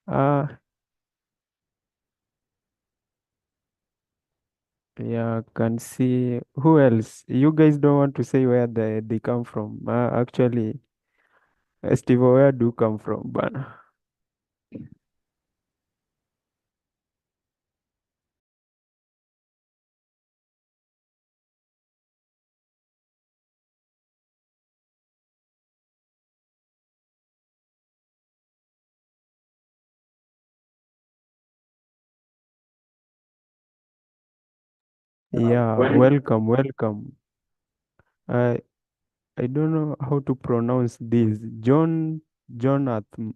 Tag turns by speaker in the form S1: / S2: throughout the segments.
S1: Uh, yeah, can see who else. You guys don't want to say where they come from. Actually, Steve, where do come from, but yeah, welcome, welcome. I I don't know how to pronounce this. Jonathan.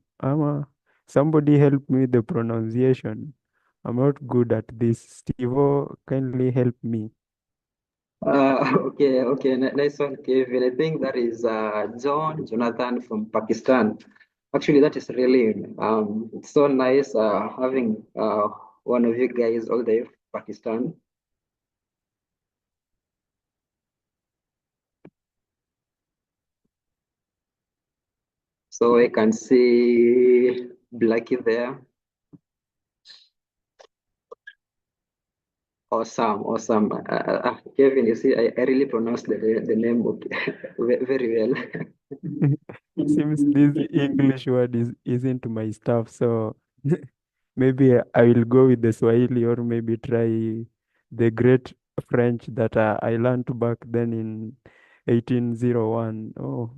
S1: Somebody help me with the pronunciation. I'm not good at this. Steve, kindly help me.
S2: Okay, okay, nice one, Kevin. I think that is Jonathan from Pakistan. Actually, that is really it's so nice having one of you guys all the way from Pakistan. So I can see Blackie there. Awesome, awesome. Kevin, you see, I really pronounced the name very well.
S1: Seems this English word isn't my stuff, so maybe I will go with the Swahili or maybe try the great French that I learned back then in 1801. Oh,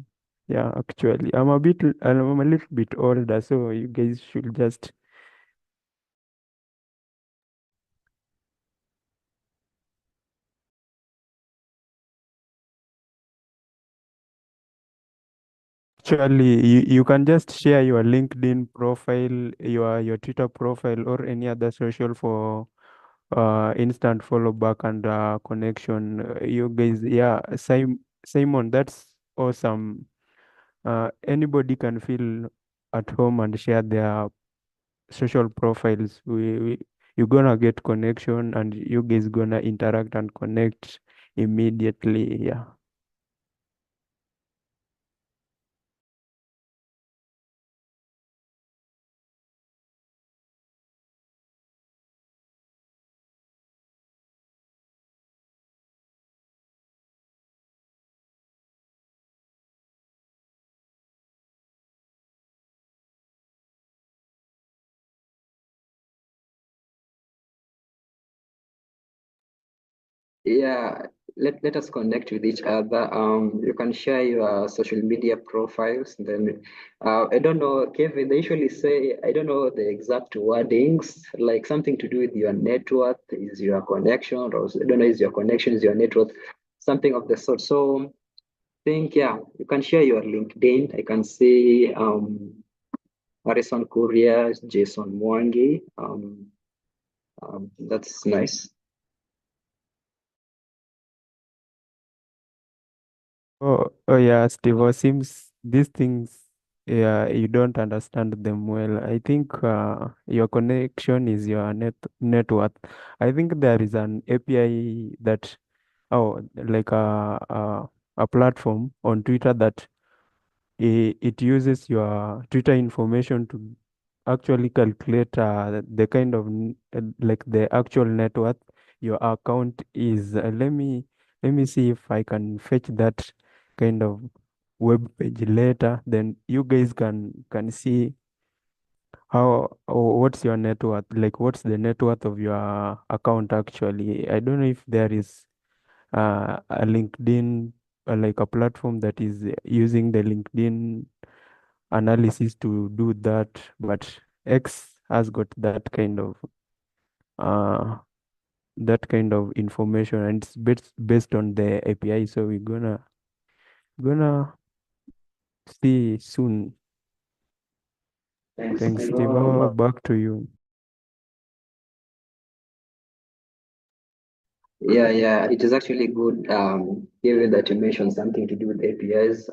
S1: yeah, actually, I'm a little bit older, so you guys should just actually you can just share your LinkedIn profile, your Twitter profile, or any other social for instant follow back and connection. You guys, yeah, Simon, that's awesome. Anybody can feel at home and share their social profiles. You're gonna get connection and you guys gonna interact and connect immediately. Yeah.
S2: Yeah, let us connect with each other. You can share your social media profiles. Then, I don't know, Kevin, they usually say, I don't know the exact wordings, like something to do with your network, is your connection, or I don't know, is your connection, is your network, something of the sort. So, I think, yeah, you can share your LinkedIn. I can see Harrison Courier, Jason Mwangi. That's nice.
S1: Oh yeah, Steve. Seems these things, yeah, you don't understand them well. I think your connection is your net worth. I think there is an API that, oh, like a platform on Twitter that it uses your Twitter information to actually calculate the kind of like the actual net worth your account is. Let me see if I can fetch that kind of web page later. Then you guys can see how what's your net worth, like what's the net worth of your account actually. I don't know if there is a LinkedIn, like a platform that is using the LinkedIn analysis to do that, but X has got uh that kind of information and it's based on the API. So we're gonna see soon.
S2: Thanks.
S1: Thanks, Steve. Back to you.
S2: Yeah, yeah, it is actually good, given that you mentioned something to do with APIs,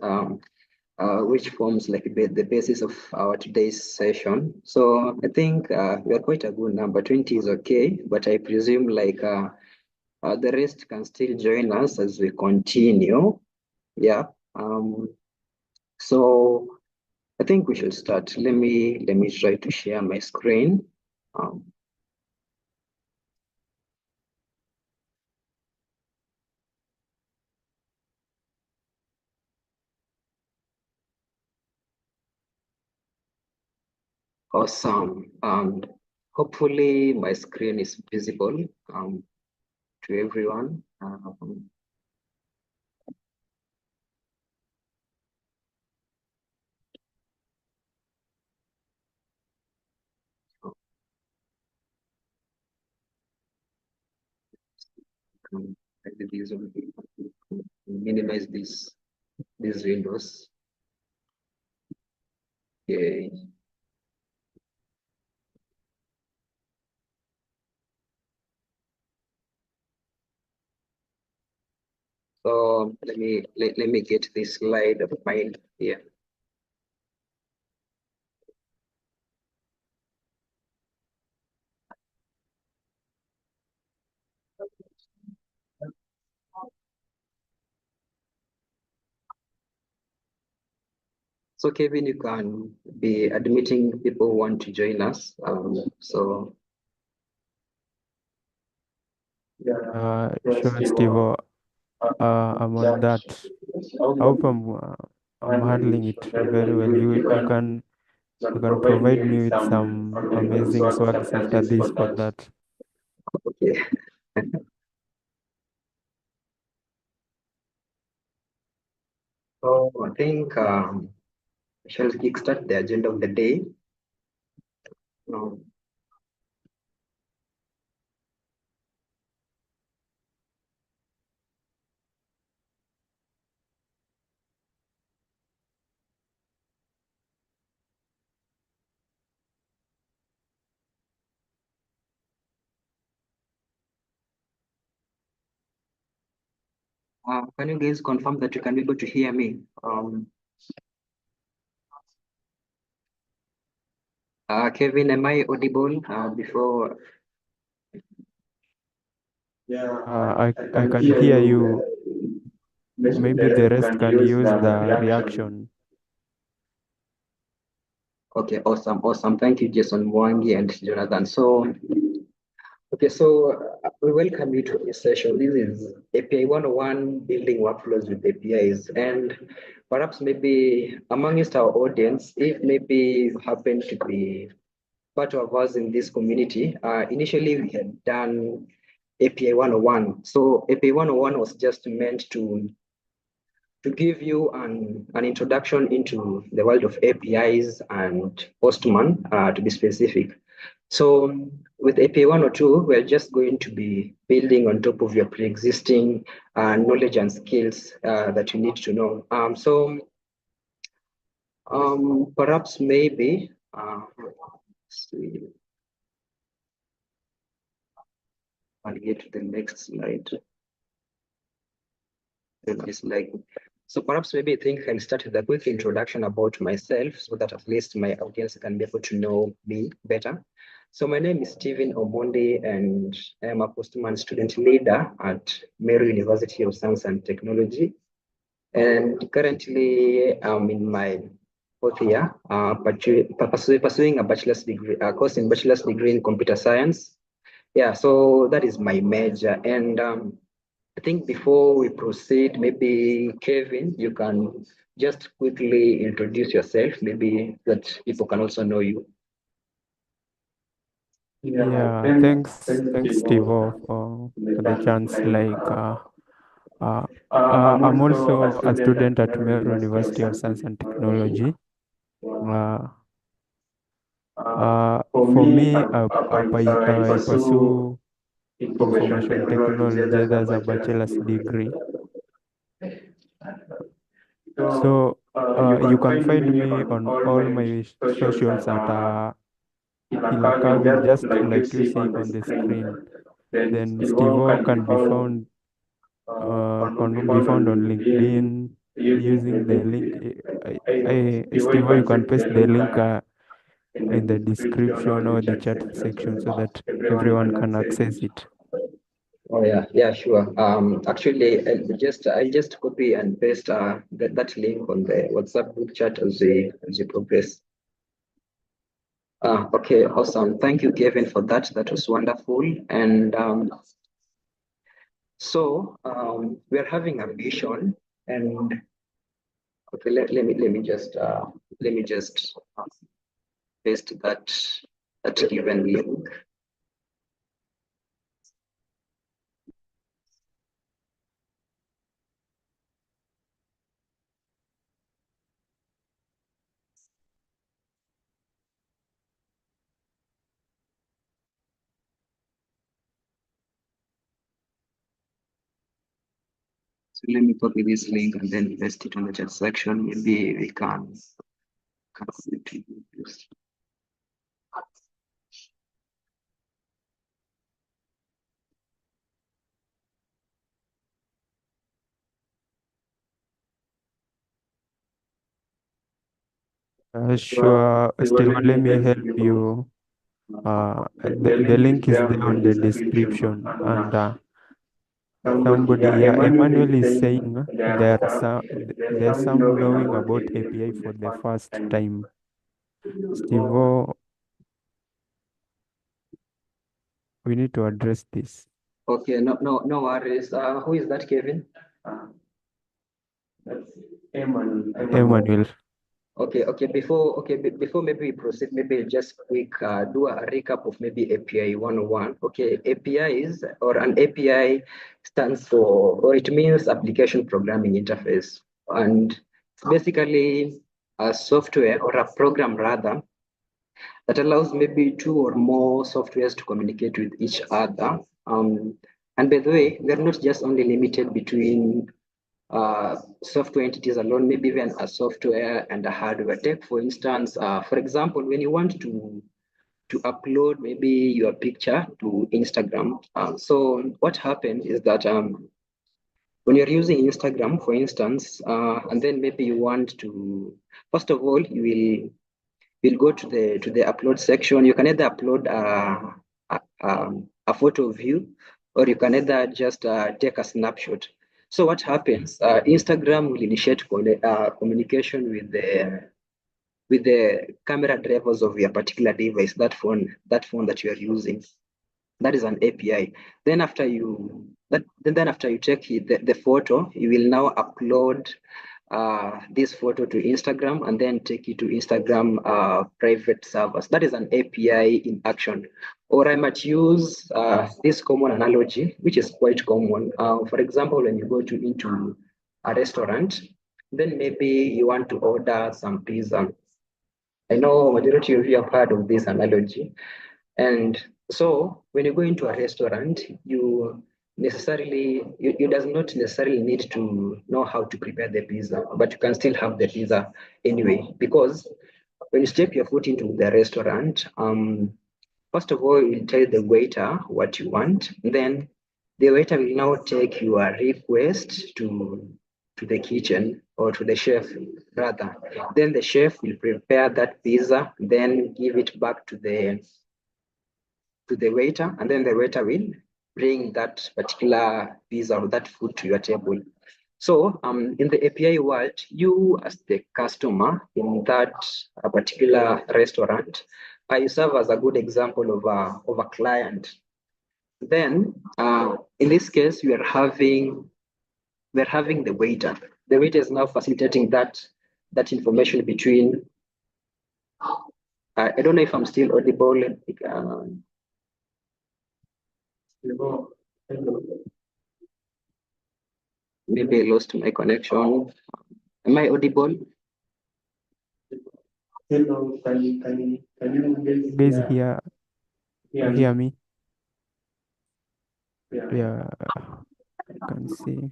S2: which forms like the basis of our today's session. So I think we are quite a good number. 20 is okay, but I presume like the rest can still join us as we continue. Yeah. Um, so I think we should start. Let me try to share my screen. Um, awesome. Hopefully my screen is visible to everyone. I did this one. Minimize these windows. Okay. So let me get this slide of mine here. So Kevin, you can be admitting people who want to join us. So
S1: Sure, Steve. I'm on that. I hope I'm handling it very well. You can provide me with some amazing swags after this for that.
S2: okay. So I think we shall kickstart the agenda of the day. Um, can you guys confirm that you can be able to hear me? Kevin, am I audible before?
S1: I can hear you. Maybe the rest can use the reaction.
S2: Okay, awesome, awesome. Thank you, Jason Mwangi and Jonathan. So, okay, so we welcome you to this session. This is API 101, building workflows with APIs. And perhaps maybe amongst our audience, if maybe you happen to be part of us in this community, initially we had done API 101. So API 101 was just meant to give you an introduction into the world of APIs and Postman, to be specific. So with API 102, we're just going to be building on top of your pre-existing knowledge and skills that you need to know. Perhaps maybe, let's see, I'll get to the next slide. It's like, so perhaps maybe I think I'll start with a quick introduction about myself so that at least my audience can be able to know me better. So my name is Stephen Omondi and I am a Postman student leader at Meru University of Science and Technology. And currently I'm in my fourth year, pursuing a bachelor's degree, a course in bachelor's degree in computer science. Yeah, so that is my major. And I think before we proceed, maybe Kevin, you can just quickly introduce yourself, maybe that people can also know you.
S1: Yeah, thanks, Steve, for the chance. Uh, I'm also a student at Meru University of Science and Technology. Uh, for me, I pursue information technology as a bachelor's degree. So you can find me on all my socials at Cavin, just like you see on the screen. Then Stevo can be found on LinkedIn using the link. Stevo, you can paste the link in the description or the chat section so that everyone can access it.
S2: Oh yeah, sure. Actually, I just copy and paste that link on the WhatsApp group chat as we progress. Okay, awesome. Thank you, Kevin, for that. That was wonderful. And we're having a vision, and okay, let me just paste that given link. So let me copy this link and then paste it on the chat section. Maybe we can connect to this.
S1: Sure, Steve, let me help you. The link is there on the description, and somebody, yeah, Emmanuel is saying there's some knowing about API for the first time. Steve, we need to address this.
S2: Okay, no worries. Who is that, Kevin?
S1: That's Emmanuel.
S2: Okay. Before maybe we proceed, maybe just quick do a recap of maybe API 101. Okay, APIs or an API stands for, or it means application programming interface, and it's basically a software or a program rather that allows maybe two or more softwares to communicate with each other. And by the way, we're not just only limited between software entities alone, maybe even a software and a hardware. Take, for instance, for example, when you want to upload maybe your picture to Instagram. So what happens is that when you're using Instagram, for instance, and then maybe you want to, first of all, you'll go to the upload section. You can either upload a photo of you, or you can either just take a snapshot. So what happens? Instagram will initiate communication with the camera drivers of your particular device, that phone that you are using. That is an API. Then after you take the photo, you will now upload this photo to Instagram and then take it to Instagram private servers. That is an API in action. Or I might use this common analogy, which is quite common. For example, when you go into a restaurant, then maybe you want to order some pizza. I know majority of you have heard of this analogy. And so when you go into a restaurant, you does not necessarily need to know how to prepare the pizza, but you can still have the pizza anyway. Because when you step your foot into the restaurant, first of all, you tell the waiter what you want. Then the waiter will now take your request to the kitchen or to the chef rather. Then the chef will prepare that pizza, then give it back to the waiter, and then the waiter will bring that particular pizza or that food to your table. So in the API world, you as the customer in that particular restaurant, you serve as a good example of a client. Then in this case, we're having the waiter. The waiter is now facilitating that information between. I don't know if I'm still audible. Maybe I lost my connection. Am I audible?
S1: Hello, can you guys hear me? Yeah, I can see.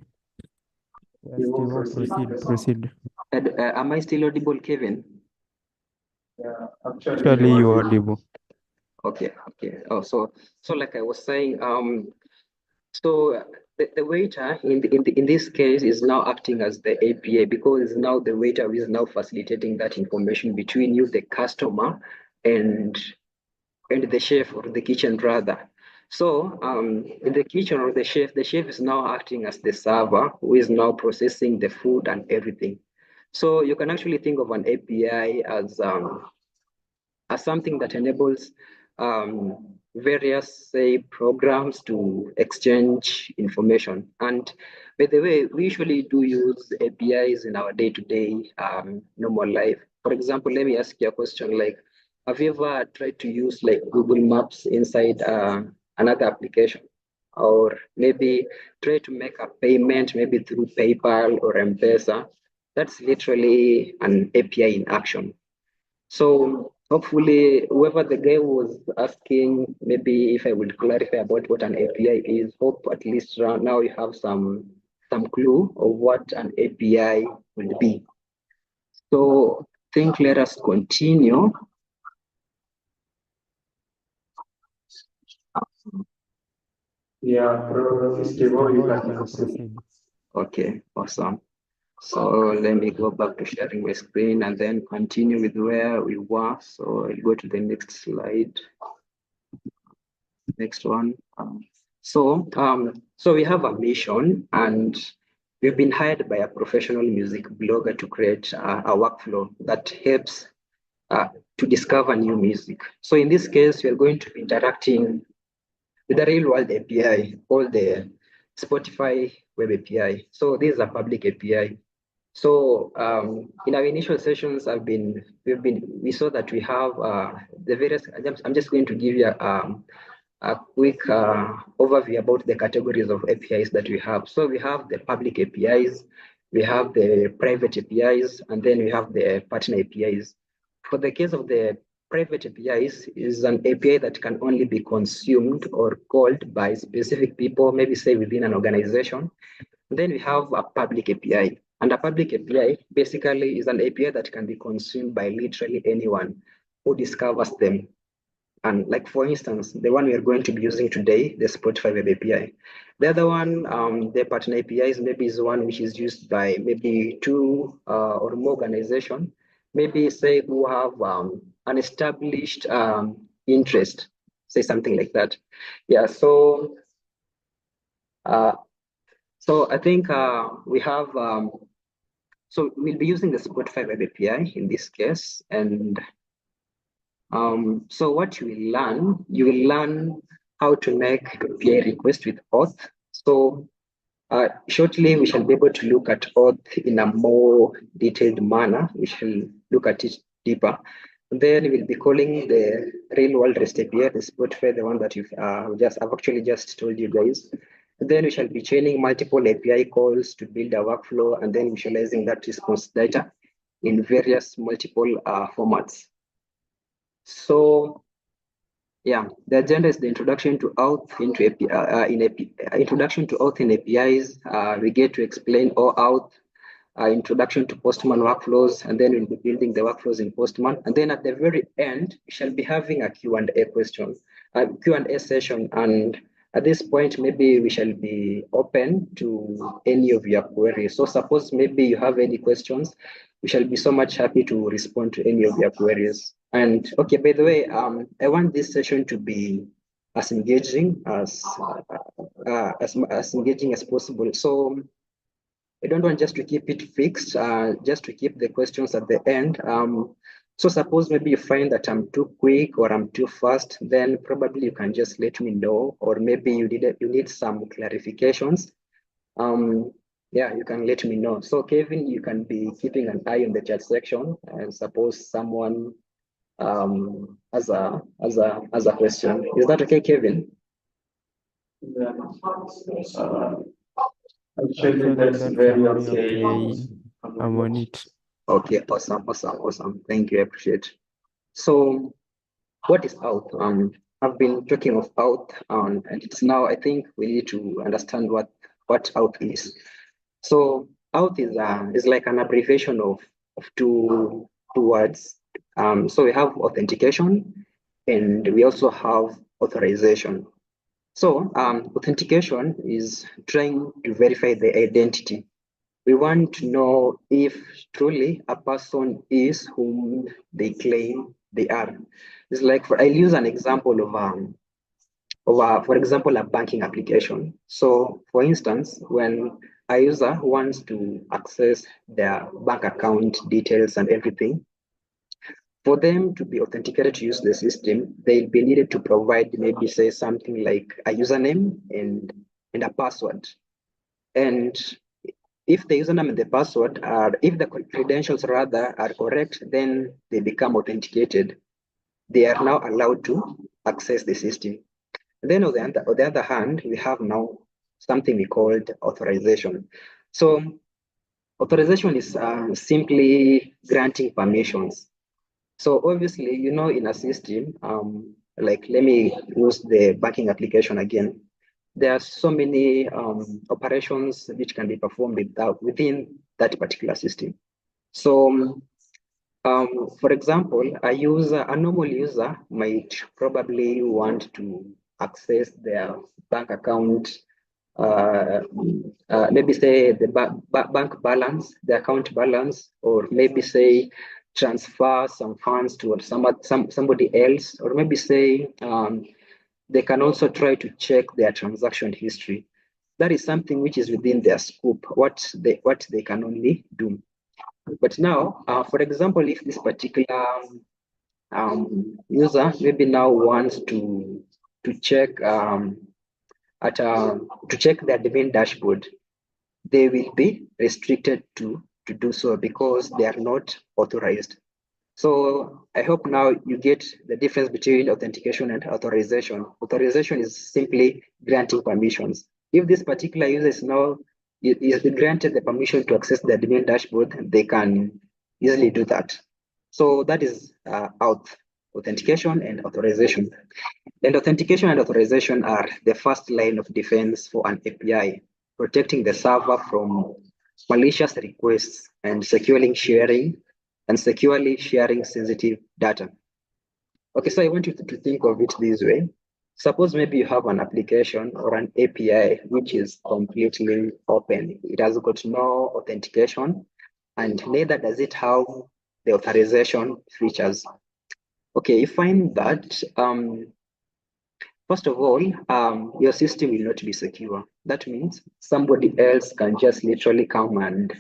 S1: Yeah, Steve, proceed.
S2: Am I still audible, Kevin?
S1: Actually, you are audible.
S2: Okay. Oh, so like I was saying, so the waiter in this case is now acting as the API because now the waiter is now facilitating that information between you, the customer, and the chef or the kitchen rather. So in the kitchen or the chef is now acting as the server who is now processing the food and everything. So you can actually think of an API as something that enables various, say, programs to exchange information. And by the way, we usually do use APIs in our day-to-day normal life. For example, let me ask you a question like, have you ever tried to use like Google Maps inside another application? Or maybe try to make a payment, maybe through PayPal or M-Pesa. That's literally an API in action. So hopefully, whoever the guy was asking, maybe if I would clarify about what an API is, hope at least now you have some clue of what an API will be. So think let us continue.
S3: Yeah, Steve,
S1: Steve,
S3: you
S1: you
S3: can
S1: can
S3: proceed.
S1: proceed.
S2: Okay, awesome. So let me go back to sharing my screen and then continue with where we were. So I'll go to the next slide. Next one. So we have a mission, and we've been hired by a professional music blogger to create a workflow that helps uh, to discover new music. So in this case, we are going to be interacting with a real world API called the Spotify Web API. So this is a public API. So in our initial sessions, we saw that we have the various. I'm just going to give you a quick overview about the categories of APIs that we have. So we have the public APIs, we have the private APIs, and then we have the partner APIs. For the case of the private APIs, is an API that can only be consumed or called by specific people, maybe say within an organization. Then we have a public API. And a public API basically is an API that can be consumed by literally anyone who discovers them. And like, for instance, the one we are going to be using today, the Spotify Web API. The other one, the partner APIs, maybe is one which is used by maybe two or more organizations, maybe say who have an established interest, say something like that. Yeah, uh, so I think we have, so we'll be using the Spotify Web API in this case. And so what you will learn how to make API request with Auth. So shortly, we shall be able to look at Auth in a more detailed manner. We shall look at it deeper. And then we'll be calling the real world REST API, the Spotify, the one that I've actually just told you guys. And then we shall be chaining multiple API calls to build a workflow and then visualizing that response data in various multiple formats. So yeah, the agenda is the introduction to Auth into introduction to Auth in APIs. We get to explain OAuth, introduction to Postman workflows, and then we'll be building the workflows in Postman. And then at the very end, we shall be having a Q&A question, a Q&A session. And at this point, maybe we shall be open to any of your queries. So suppose maybe you have any questions, we shall be so much happy to respond to any of your queries. And okay, by the way, I want this session to be as engaging as engaging as possible. So I don't want just to keep it fixed, just to keep the questions at the end. So suppose maybe you find that I'm too quick or I'm too fast, then probably you can just let me know, or maybe you need some clarifications. Yeah, you can let me know. So Kevin, you can be keeping an eye on the chat section, and suppose someone has a question. Is that okay, Kevin?
S3: Yeah. Actually,
S1: Actually,
S3: that's
S1: that's
S3: very
S1: very
S3: okay.
S1: okay. I'm on it.
S2: Okay, awesome. Thank you, I appreciate. So what is Auth? I've been talking of Auth, and it's now I think we need to understand what Auth is. So Auth is like an abbreviation of two words. So we have authentication, and we also have authorization. So authentication is trying to verify the identity. We want to know if truly a person is whom they claim they are. It's like I'll use an example of for example, a banking application. So for instance, when a user wants to access their bank account details and everything, for them to be authenticated to use the system, they'll be needed to provide maybe say something like a username and a password. And if the username and the password are, if the credentials rather are correct, then they become authenticated. They are now allowed to access the system. Then on the other hand, we have now something we called authorization. So authorization is simply granting permissions. So obviously, in a system, like let me use the banking application again. There are so many operations which can be performed within that particular system. So, for example, a normal user might probably want to access their bank account, maybe say the bank balance, the account balance, or maybe say transfer some funds to somebody else, or maybe say they can also try to check their transaction history. That is something which is within their scope, what they can only do. But now, for example, if this particular user maybe now wants to check to check their domain dashboard, they will be restricted to do so because they are not authorized. So I hope now you get the difference between authentication and authorization. Authorization is simply granting permissions. If this particular user is granted the permission to access the admin dashboard, they can easily do that. So that is Auth, authentication and authorization. And authentication and authorization are the first line of defense for an API, protecting the server from malicious requests and securely sharing sensitive data. Okay, so I want you to think of it this way. Suppose maybe you have an application or an API which is completely open. It has got no authentication, and neither does it have the authorization features. Okay, you find that first of all, your system will not be secure. That means somebody else can just literally come and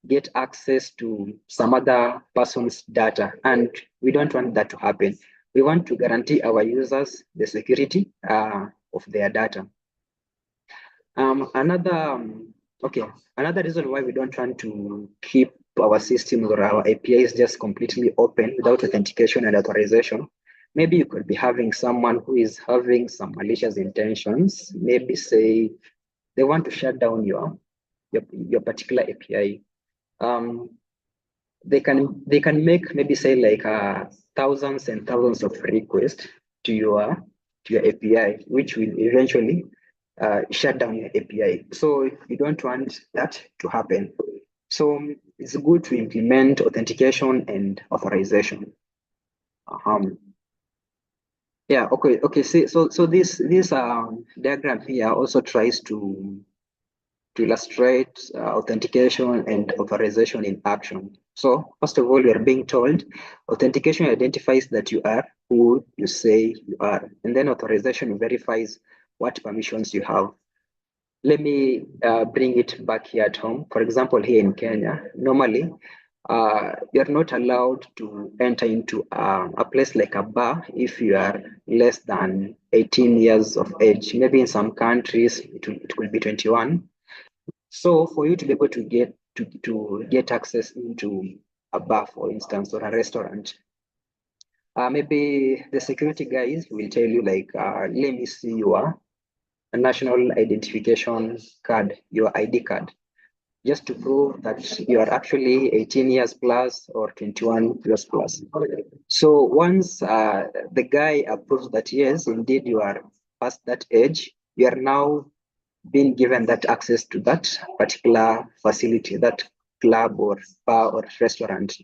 S2: get access to some other person's data, and we don't want that to happen. We want to guarantee our users the security of their data. Another reason why we don't want to keep our systems or our APIs just completely open without authentication and authorization. Maybe you could be having someone who is having some malicious intentions. Maybe say they want to shut down your particular API. They can make maybe say like thousands and thousands of requests to your API, which will eventually shut down your API. So you don't want that to happen. So it's good to implement authentication and authorization. Yeah. Okay. See, so this diagram here also tries to illustrate authentication and authorization in action. So first of all, you are being told authentication identifies that you are who you say you are, and then authorization verifies what permissions you have. Let me bring it back here at home. For example, here in Kenya, normally you're not allowed to enter into a place like a bar if you are less than 18 years of age. Maybe in some countries it will be 21. So for you to be able to get access into a bar, for instance, or a restaurant, maybe the security guys will tell you like, let me see your national identification card, your ID card, just to prove that you are actually 18 years plus or 21 years plus. So once the guy approves that yes, indeed you are past that age, you are now being given that access to that particular facility, that club or bar or restaurant.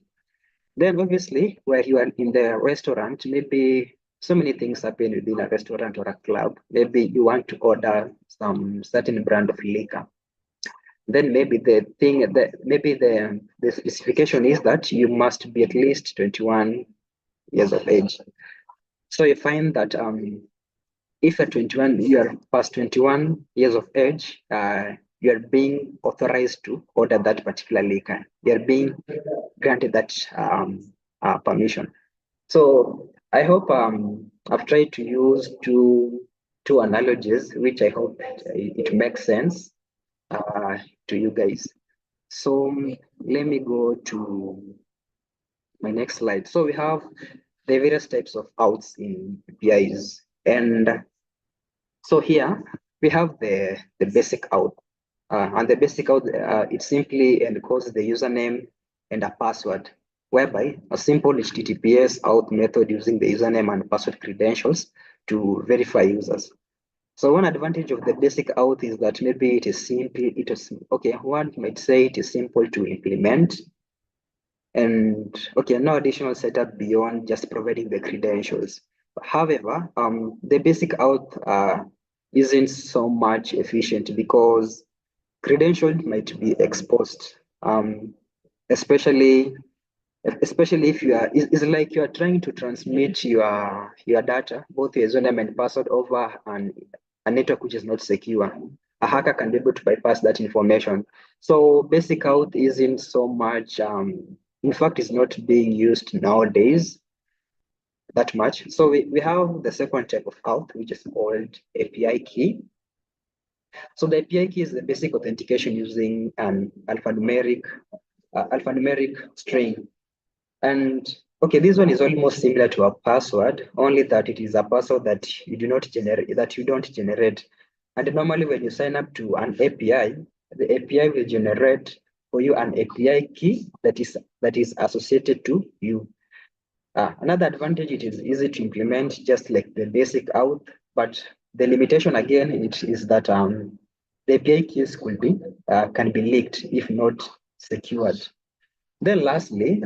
S2: Then obviously, where you are in the restaurant, maybe so many things happen within a restaurant or a club. Maybe you want to order some certain brand of liquor. Then maybe the specification is that you must be at least 21 years of age. So you find that if you're 21, you are past 21 years of age, you are being authorized to order that particular liquor. You are being granted that permission. So I hope I've tried to use two analogies, which I hope it makes sense to you guys. So let me go to my next slide. So we have the various types of outs in APIs. And so here we have the basic out. And the basic out, it simply encodes the username and a password, whereby a simple HTTPS out method using the username and password credentials to verify users. So one advantage of the basic out is that maybe it is simple, okay, one might say it is simple to implement, and okay, no additional setup beyond just providing the credentials. However, the basic out isn't so much efficient because credentials might be exposed, especially if you are, it's like you are trying to transmit your data, both your username and password, over a network which is not secure. A hacker can be able to bypass that information. So basic out isn't so much, in fact, it's not being used nowadays that much. So we have the second type of out, which is called API key. So the API key is the basic authentication using an alphanumeric string. And okay, this one is almost similar to a password, only that it is a password that you don't generate. And normally when you sign up to an API, the API will generate for you an API key that is associated to you. Another advantage, it is easy to implement, just like the basic out, but the limitation again, it is that the API keys can be leaked if not secured. Then lastly,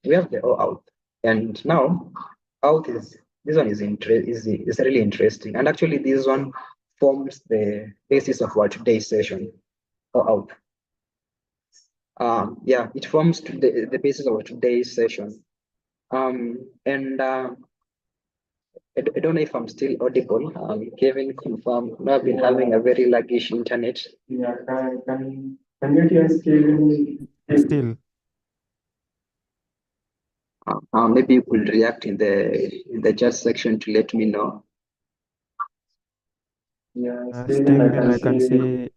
S2: we have the OAuth. And now OAuth this one is really interesting. And actually this one forms the basis of our today's session, OAuth. Yeah, it forms the basis of our today's session. And I don't know if I'm still audible. Kevin confirm. No, I've been having a very laggish internet.
S3: Yeah, can you hear us, Kevin?
S1: Still,
S2: Maybe you could react in the chat section to let me know.
S3: Yeah, Steven, I
S1: Steven,
S3: can
S1: I can
S3: see
S1: see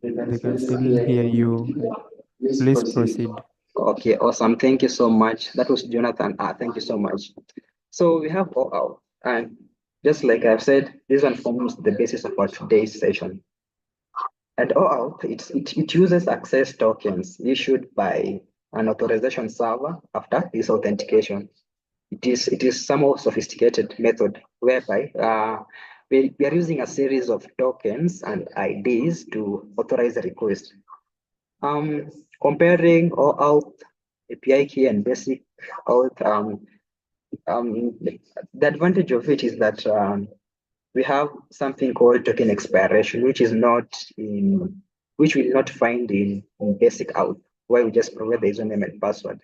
S3: they
S1: they can
S3: can
S1: still
S3: still hear
S1: hear
S3: you.
S1: you.
S3: Please
S1: Please
S3: proceed.
S1: proceed.
S2: Okay, awesome. Thank you so much. That was Jonathan. Thank you so much. So we have OAuth, and just like I've said, this one forms the basis of our today's session. And OAuth, it uses access tokens issued by an authorization server after this authentication. It is somewhat sophisticated method whereby we are using a series of tokens and IDs to authorize a request. Comparing OAuth API key and basic auth, the advantage of it is that we have something called token expiration, which will not find in basic auth, where we just provide the username and password.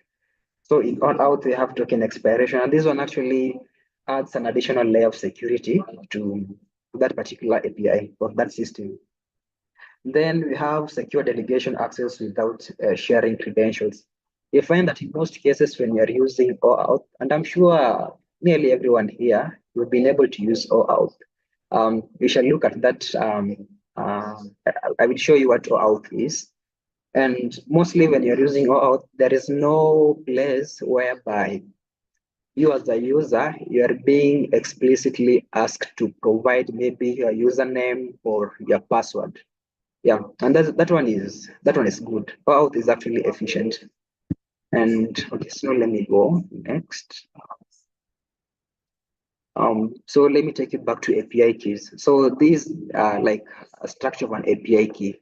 S2: So in OAuth, we have token expiration, and this one actually adds an additional layer of security to that particular API or that system. Then we have secure delegation access without sharing credentials. You find that in most cases when you're using OAuth, and I'm sure nearly everyone here, you've been able to use OAuth. We shall look at that. I will show you what OAuth is. And mostly when you're using OAuth, there is no place whereby you as a user, you are being explicitly asked to provide maybe your username or your password. Yeah, and that one is good. OAuth is actually efficient. And okay, so let me go next. So let me take you back to API keys. So these are like a structure of an API key,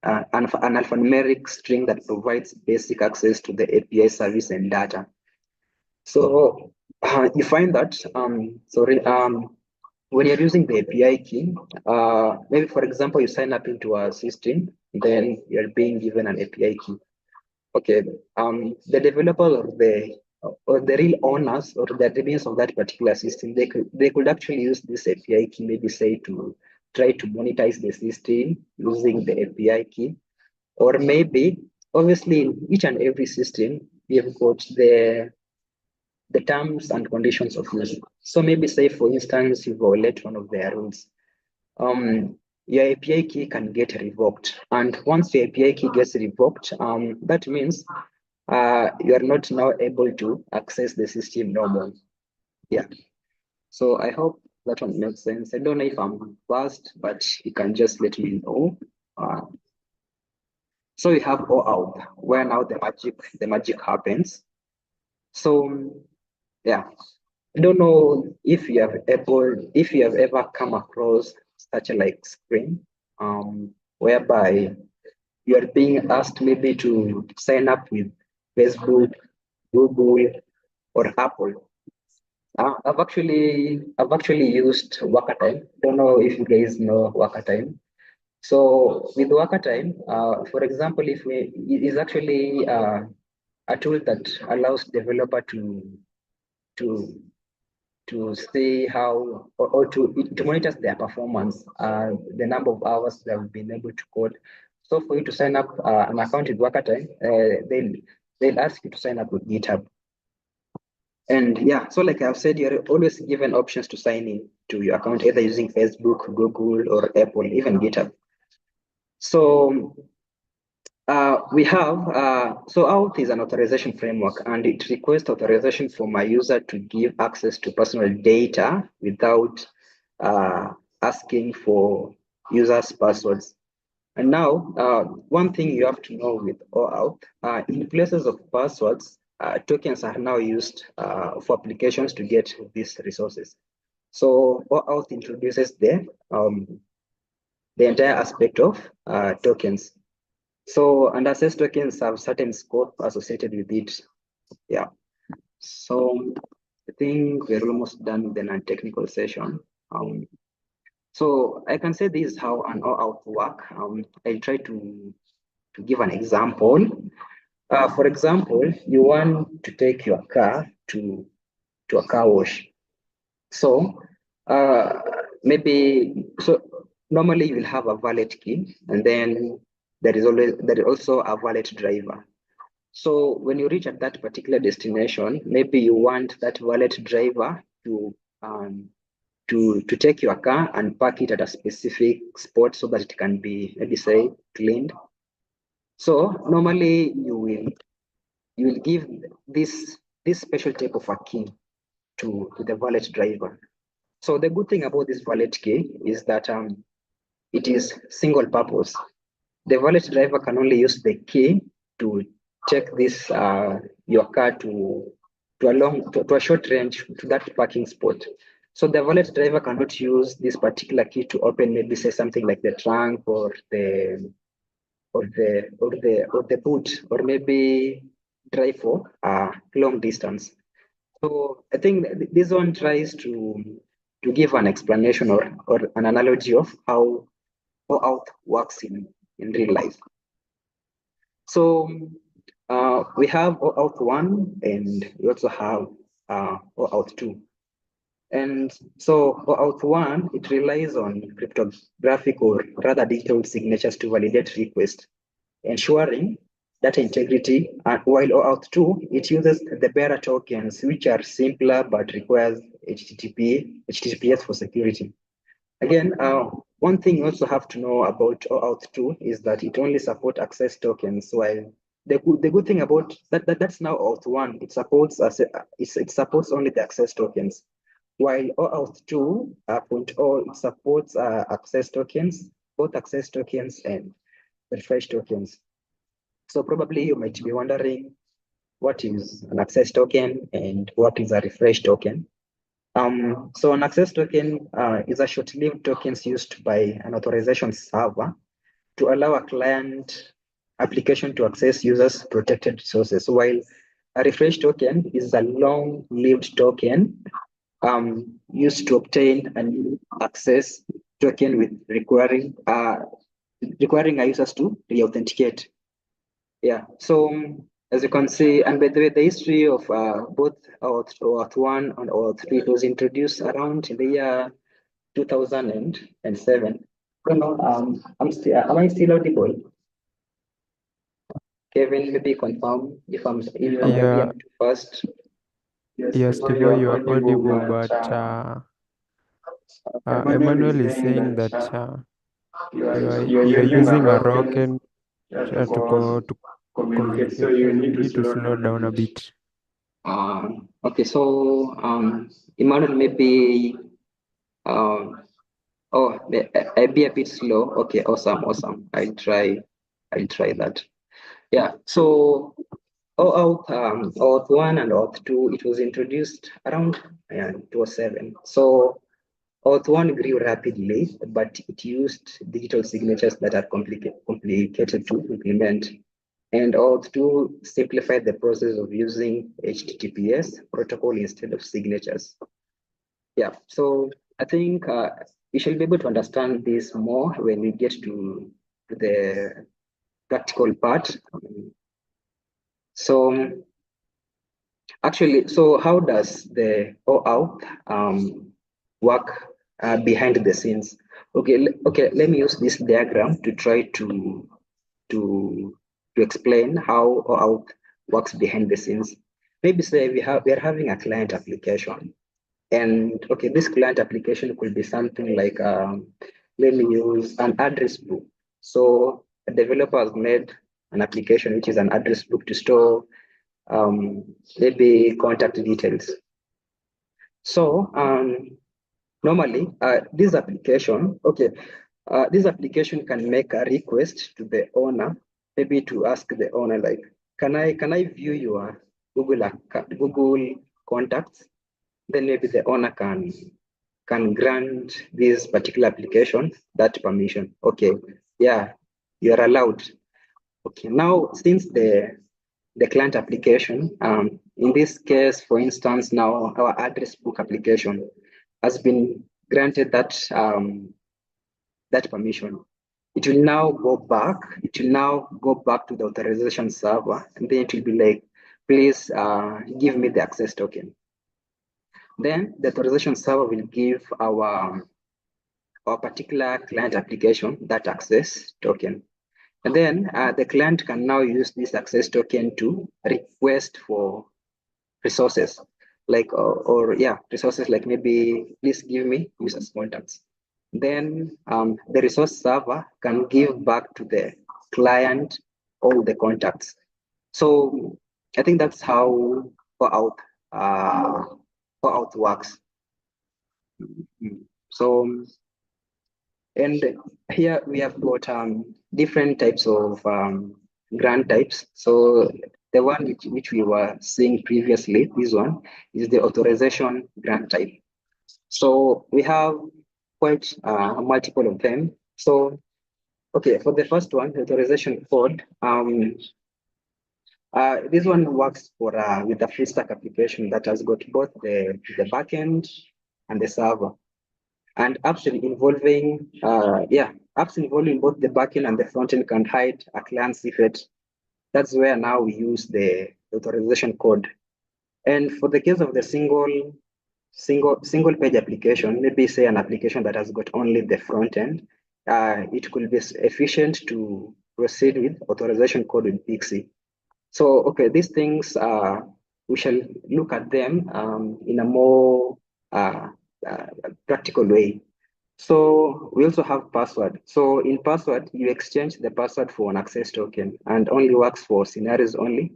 S2: an alphanumeric string that provides basic access to the API service and data. So you find that when you're using the API key, maybe for example you sign up into a system, then you're being given an API key. Okay, the developer or or the real owners or the admins of that particular system, they could actually use this API key, maybe say to try to monetize the system using the API key, or maybe obviously in each and every system we have got the terms and conditions of use. So maybe say for instance you violate one of their rules, your API key can get revoked, and once your API key gets revoked, that means you are not now able to access the system normal. Yeah. So I hope that one makes sense. I don't know if I'm fast, but you can just let me know. Uh, so we have OAuth, where now the magic happens. So yeah, I don't know if you have ever come across such a like screen, whereby you are being asked maybe to sign up with Facebook, Google, or Apple. I've actually used Worker Time. Don't know if you guys know Worker Time. So with Worker Time, for example, if we it is actually a tool that allows developer to to see how or to monitor their performance, the number of hours they have been able to code. So for you to sign up an account with Worker Time, they'll ask you to sign up with GitHub. And yeah, so like I've said, you're always given options to sign in to your account, either using Facebook, Google, or Apple, even GitHub. So we have, so Auth is an authorization framework, and it requests authorization from a user to give access to personal data without asking for users' passwords. And now, one thing you have to know with OAuth, in places of passwords, tokens are now used for applications to get these resources. So OAuth introduces the entire aspect of tokens. So, and access tokens have certain scope associated with it. Yeah. So I think we're almost done with the non-technical session. So I can say this is how an OAuth work. I'll try to give an example. For example, you want to take your car to a car wash. So so normally you will have a valet key, and then there is also a valet driver. So when you reach at that particular destination, maybe you want that valet driver to take your car and park it at a specific spot so that it can be maybe say cleaned. So normally you will give this special type of a key to the valet driver. So the good thing about this valet key is that it is single purpose. The valet driver can only use the key to take this your car to a short range to that parking spot. So the valet driver cannot use this particular key to open maybe say something like the trunk or the boot, or maybe drive for a long distance. So I think this one tries to give an explanation or an analogy of how OAuth works in real life. So we have OAuth 1 and we also have OAuth 2. And so OAuth 1, it relies on cryptographic or rather digital signatures to validate requests, ensuring data integrity. And while OAuth 2, it uses the bearer tokens, which are simpler but requires HTTPS for security. Again, one thing you also have to know about OAuth 2 is that it only supports access tokens, while the good thing about that's now OAuth 1, it supports only the access tokens, while OAuth 2.0 it supports access tokens, both access tokens and refresh tokens. So probably you might be wondering what is an access token and what is a refresh token. So an access token is a short-lived tokens used by an authorization server to allow a client application to access users' protected resources, while a refresh token is a long-lived token used to obtain a new access token with requiring our users to re-authenticate. Yeah. So as you can see, and by the way, the history of both OAuth 1 and OAuth 3 was introduced around in the year 2007. Am I still audible? Kevin, maybe confirm if maybe
S1: Yeah,
S2: I'm too fast.
S1: yes,
S3: Steve,
S1: Steve,
S3: you are
S1: you are
S3: audible,
S1: audible,
S3: but
S1: but
S3: Emmanuel is
S1: Emmanuel is
S3: saying
S1: saying
S3: that
S1: that
S3: you're
S1: you're
S3: using a
S1: using a
S3: rocket
S1: rocket
S3: for
S1: to
S3: communicate, so you
S1: communication.
S3: need
S1: You
S3: to
S1: need to
S3: slow
S1: slow
S3: down a
S1: down a
S3: bit.
S1: bit.
S2: Okay, so Emmanuel, maybe um, I be a bit slow. Okay, awesome. I'll try that. Yeah. So OAuth 1 and OAuth 2, it was introduced around 2007. So OAuth 1 grew rapidly, but it used digital signatures that are complicated to implement. And OAuth 2 simplified the process of using HTTPS protocol instead of signatures. Yeah, so I think we shall be able to understand this more when we get to the practical part. So actually, so how does the OAuth work behind the scenes? Okay, let me use this diagram to try to explain how OAuth works behind the scenes. Maybe say we are having a client application, and okay, this client application could be something like let me use an address book. So a developer has made an application which is an address book to store maybe contact details. So normally this application can make a request to the owner, maybe to ask the owner like, can I view your Google contacts? Then maybe the owner can grant this particular application that permission. Okay, yeah, you are allowed. Okay, now since the client application, in this case, for instance, now our address book application has been granted that permission. It will now go back. It will now go back to the authorization server, and then it will be like, please give me the access token. Then the authorization server will give our particular client application that access token. And then the client can now use this access token to request for resources like resources like maybe please give me users contacts. Then the resource server can give back to the client all the contacts. So I think that's how OAuth uh, OAuth works. So and here we have got different types of grant types. So the one which we were seeing previously, this one is the authorization grant type. So we have quite multiple of them. So okay, for the first one, the authorization code, this one works for with the full stack application that has got both the backend and the server. And apps involving both the backend and the frontend can hide a client secret. That's where now we use the authorization code. And for the case of the single page application, maybe say an application that has got only the front end, it could be efficient to proceed with authorization code with Pixie. So, okay, these things, we shall look at them in a more uh, uh, practical way. So we also have password. So in password, you exchange the password for an access token and only works for scenarios only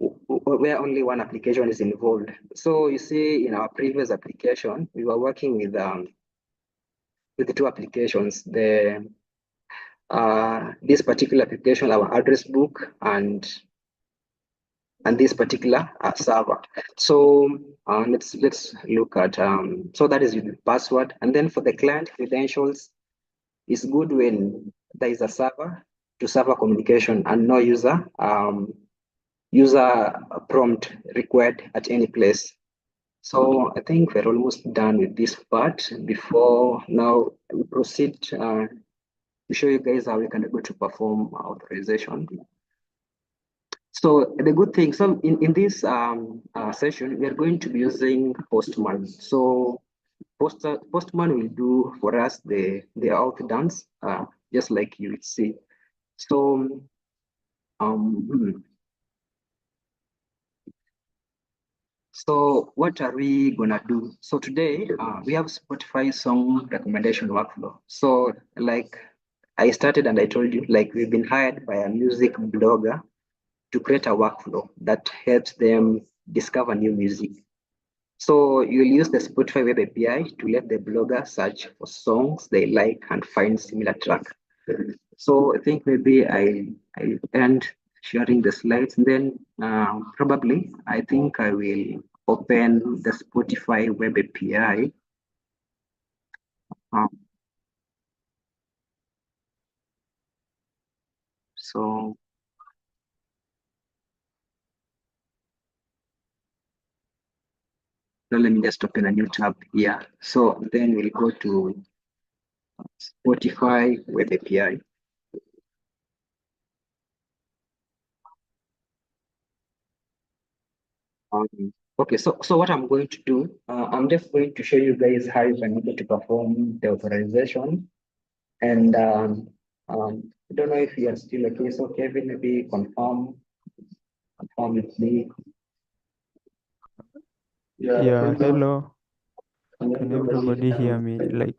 S2: where only one application is involved. So you see in our previous application, we were working with the two applications, this particular application, our address book and this particular server. So let's look at so that is the password, and then for the client credentials, it's good when there is a server to server communication and no user prompt required at any place. So I think we're almost done with this part. Before now we proceed to show you guys how we can able to perform authorization. So the good thing, so in this session, we are going to be using Postman. So Postman will do for us the Auth Dance, just like you would see. So um, so what are we gonna do? So today we have Spotify song recommendation workflow. So like I started and I told you, like we've been hired by a music blogger to create a workflow that helps them discover new music. So you'll use the Spotify web API to let the blogger search for songs they like and find similar track. So I think maybe I end sharing the slides, and then probably I think I will open the Spotify web API. Um, so let me just open a new tab here. So then we'll go to Spotify web API. Okay, so what I'm going to do, I'm just going to show you guys how you can able to perform the authorization. And I don't know if you are still okay. So Kevin, maybe confirm with me.
S1: Yeah, hello. Can everybody hear me? Like,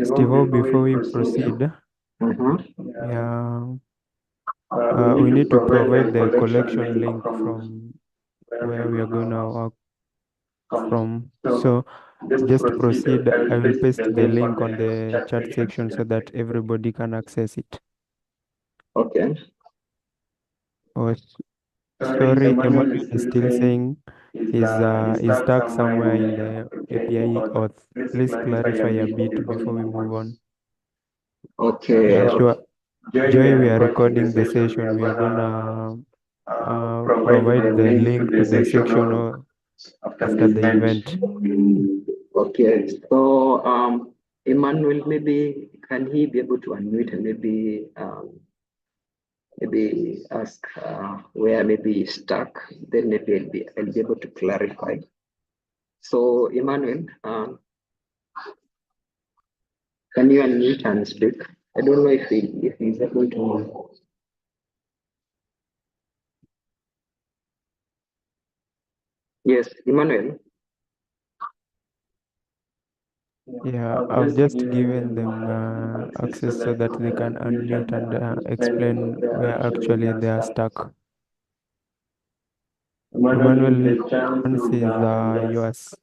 S1: Steve, before we proceed,
S2: Mm-hmm.
S1: yeah, we need to provide the collection link from where we are going to work from. So just proceed. I will paste the link on the chat section so that everybody can access it.
S2: Okay.
S1: Oh, sorry, Emmanuel is still saying he's stuck somewhere in the API auth. Please clarify a bit before we move on.
S2: Okay.
S1: Yeah, sure. Joy, we are recording the session. We are gonna provide the link to the section after the event.
S2: Okay. So Emmanuel, maybe can he be able to unmute and maybe ask where maybe he's stuck? Then maybe I'll be able to clarify. So Emmanuel, can you unmute and speak? I don't know if he's able to. Yes, Emmanuel.
S1: Yeah, I've just given them access so that they can unmute and explain where actually they are stuck. Emmanuel, chance is yours.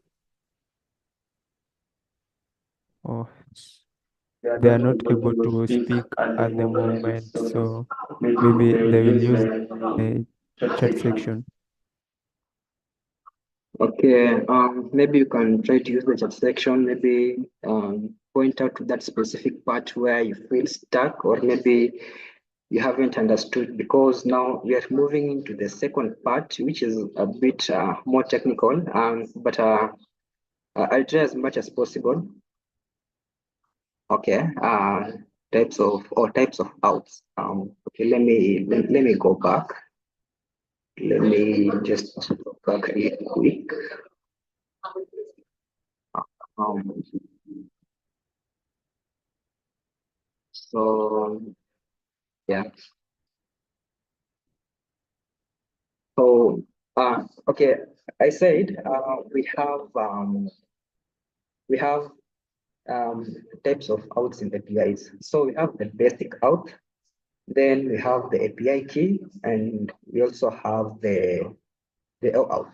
S1: Oh, they are not able to speak at the moment, so maybe they will use the chat section.
S2: Okay, maybe you can try to use the chat section, maybe point out to that specific part where you feel stuck, or maybe you haven't understood, because now we are moving into the second part, which is a bit more technical, but I'll try as much as possible. Okay, types of outs. Okay, let me go back. Let me just go back real quick. Um, so yeah. So okay, I said we have um, types of outs in APIs. So we have the basic out, then we have the API key, and we also have the OAuth.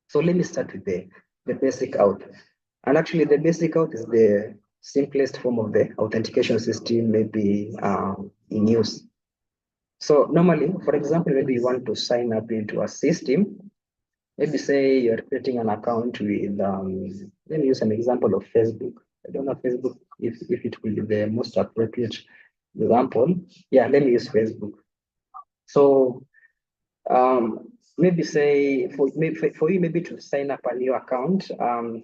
S2: So let me start with the basic out. And actually, the basic out is the simplest form of the authentication system maybe in use. So normally, for example, maybe you want to sign up into a system. Maybe say you're creating an account with, let me use an example of Facebook. I don't know Facebook if it will be the most appropriate example. Yeah, let me use Facebook. So maybe say for you maybe to sign up a new account,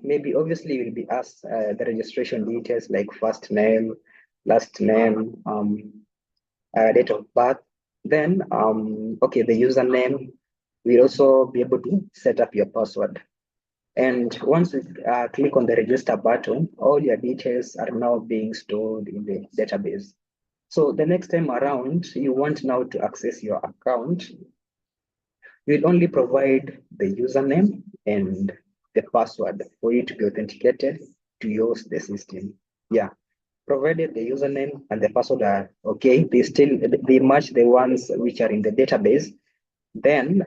S2: maybe obviously you'll be asked the registration details like first name, last name, date of birth, Then, okay, the username will also be able to set up your password. And once you click on the register button, all your details are now being stored in the database. So the next time around, you want now to access your account, you will only provide the username and the password for you to be authenticated to use the system. Yeah, provided the username and the password are okay, they match the ones which are in the database, then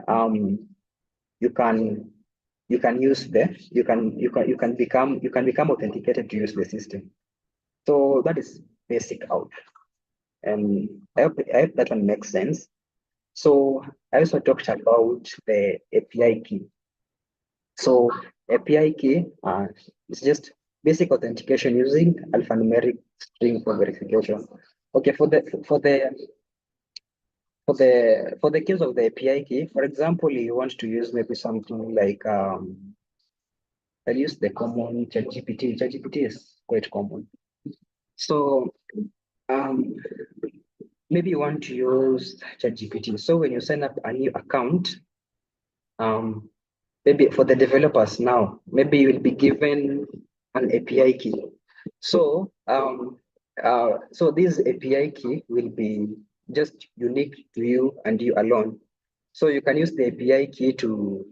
S2: you can you can become authenticated to use the system. So that is basic out. And I hope that one makes sense. So I also talked about the API key. So API key is just basic authentication using alphanumeric string for verification. Okay, for the case of the API key, for example, you want to use maybe something like I'll use the common ChatGPT. ChatGPT is quite common. So um, maybe you want to use ChatGPT. So when you sign up a new account, maybe for the developers now, maybe you will be given an API key. So so this API key will be just unique to you and you alone. So you can use the API key to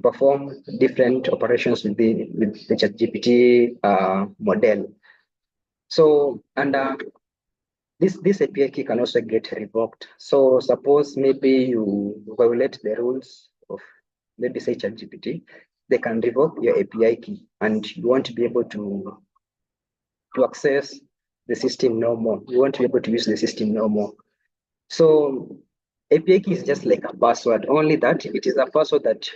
S2: perform different operations with the ChatGPT model. So and this API key can also get revoked. So suppose maybe you violate the rules of maybe say ChatGPT, they can revoke your API key and you want to be able to access the system no more. You want to be able to use the system no more. So API key is just like a password, only that it is a password that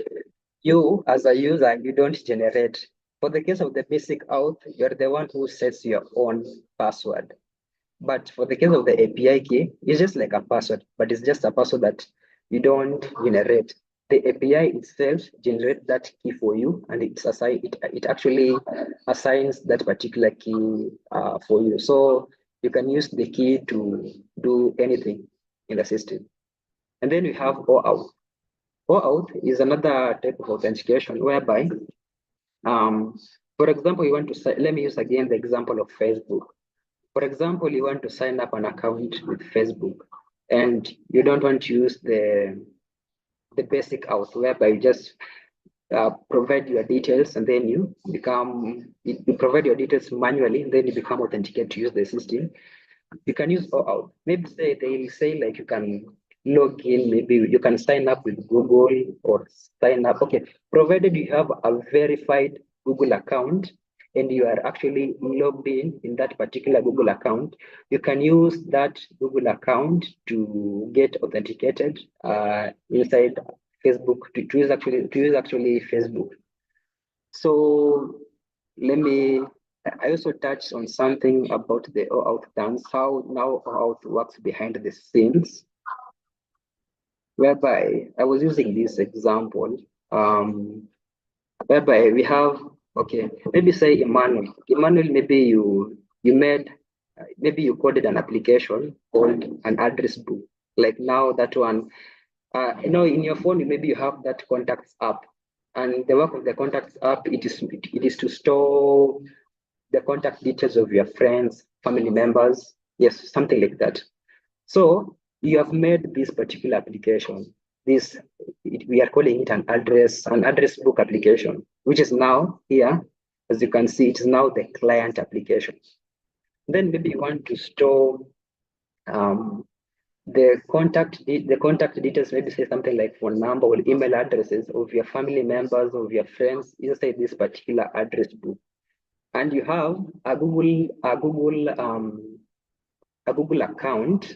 S2: you as a user you don't generate. For the case of the basic auth, you're the one who sets your own password. But for the case of the API key, it's just like a password, but it's just a password that you don't generate. The API itself generates that key for you, and it actually assigns that particular key for you. So you can use the key to do anything in the system. And then we have OAuth. OAuth is another type of authentication whereby, for example, you want to let me use again the example of Facebook. For example, you want to sign up an account with Facebook and you don't want to use the basic auth whereby you just provide your details and then you provide your details manually and then you become authenticated to use the system. You can use OAuth. Maybe they say like you can log in, maybe you can sign up with Google or sign up. Okay, provided you have a verified Google account and you are actually logged in that particular Google account, you can use that Google account to get authenticated inside Facebook to use actually Facebook. So let me, I also touched on something about the OAuth dance, how now OAuth works behind the scenes, whereby I was using this example, whereby we have, okay, maybe say Emmanuel. Emmanuel, maybe you made, maybe you coded an application called an address book. Like now that one, in your phone, maybe you have that contacts app. And the work of the contacts app, it is to store the contact details of your friends, family members, yes, something like that. So you have made this particular application. We are calling it an address book application, which is now here, as you can see, it is now the client application. Then maybe you want to store the contact details, maybe say something like phone number or email addresses of your family members, of your friends inside this particular address book. And you have a Google account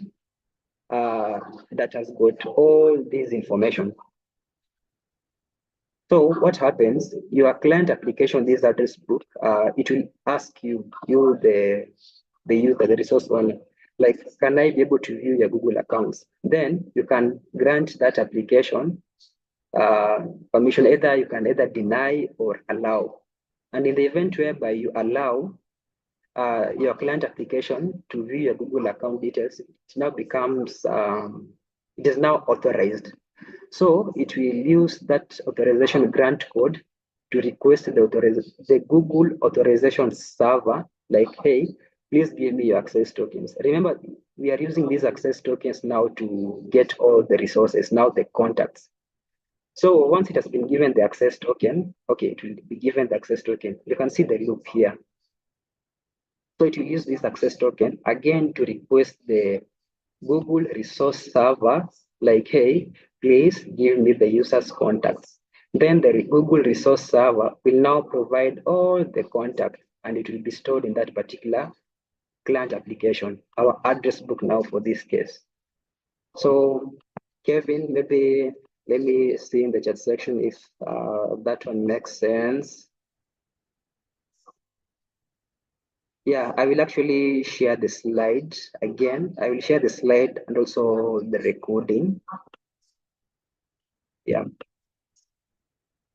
S2: that has got all this information. So what happens? Your client application, this address book, it will ask you the user, the resource owner, like, can I be able to view your Google accounts? Then you can grant that application permission. Either you can either deny or allow. And in the event whereby you allow your client application to view your Google account details, it now becomes It is now authorized. So it will use that authorization grant code to request the Google authorization server, like, hey, please give me your access tokens. Remember, we are using these access tokens now to get all the resources, now the contacts. So once it has been given the access token, okay, it will be given the access token. You can see the loop here. So it will use this access token again to request the Google resource server, like, hey, please give me the user's contacts. Then the Google resource server will now provide all the contacts and it will be stored in that particular client application, our address book now for this case. So Kevin, maybe let me see in the chat section if that one makes sense. Yeah, I will actually share the slide again. I will share the slide and also the recording. Yeah.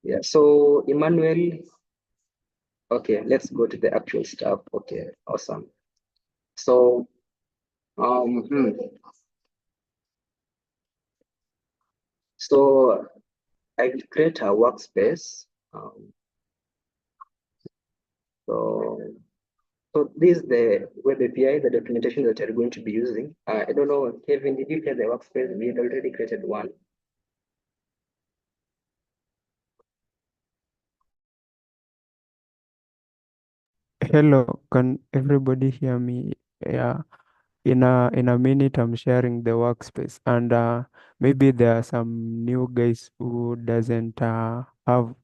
S2: Yeah. So Emmanuel, okay, let's go to the actual stuff. Okay, awesome. So um hmm. so I will create a workspace. So this is the web API, the documentation that you're going to be using. I don't know, Kevin, did you create the workspace? We had already created one.
S1: Hello, can everybody hear me? Yeah. In a minute, I'm sharing the workspace, and maybe there are some new guys who doesn't have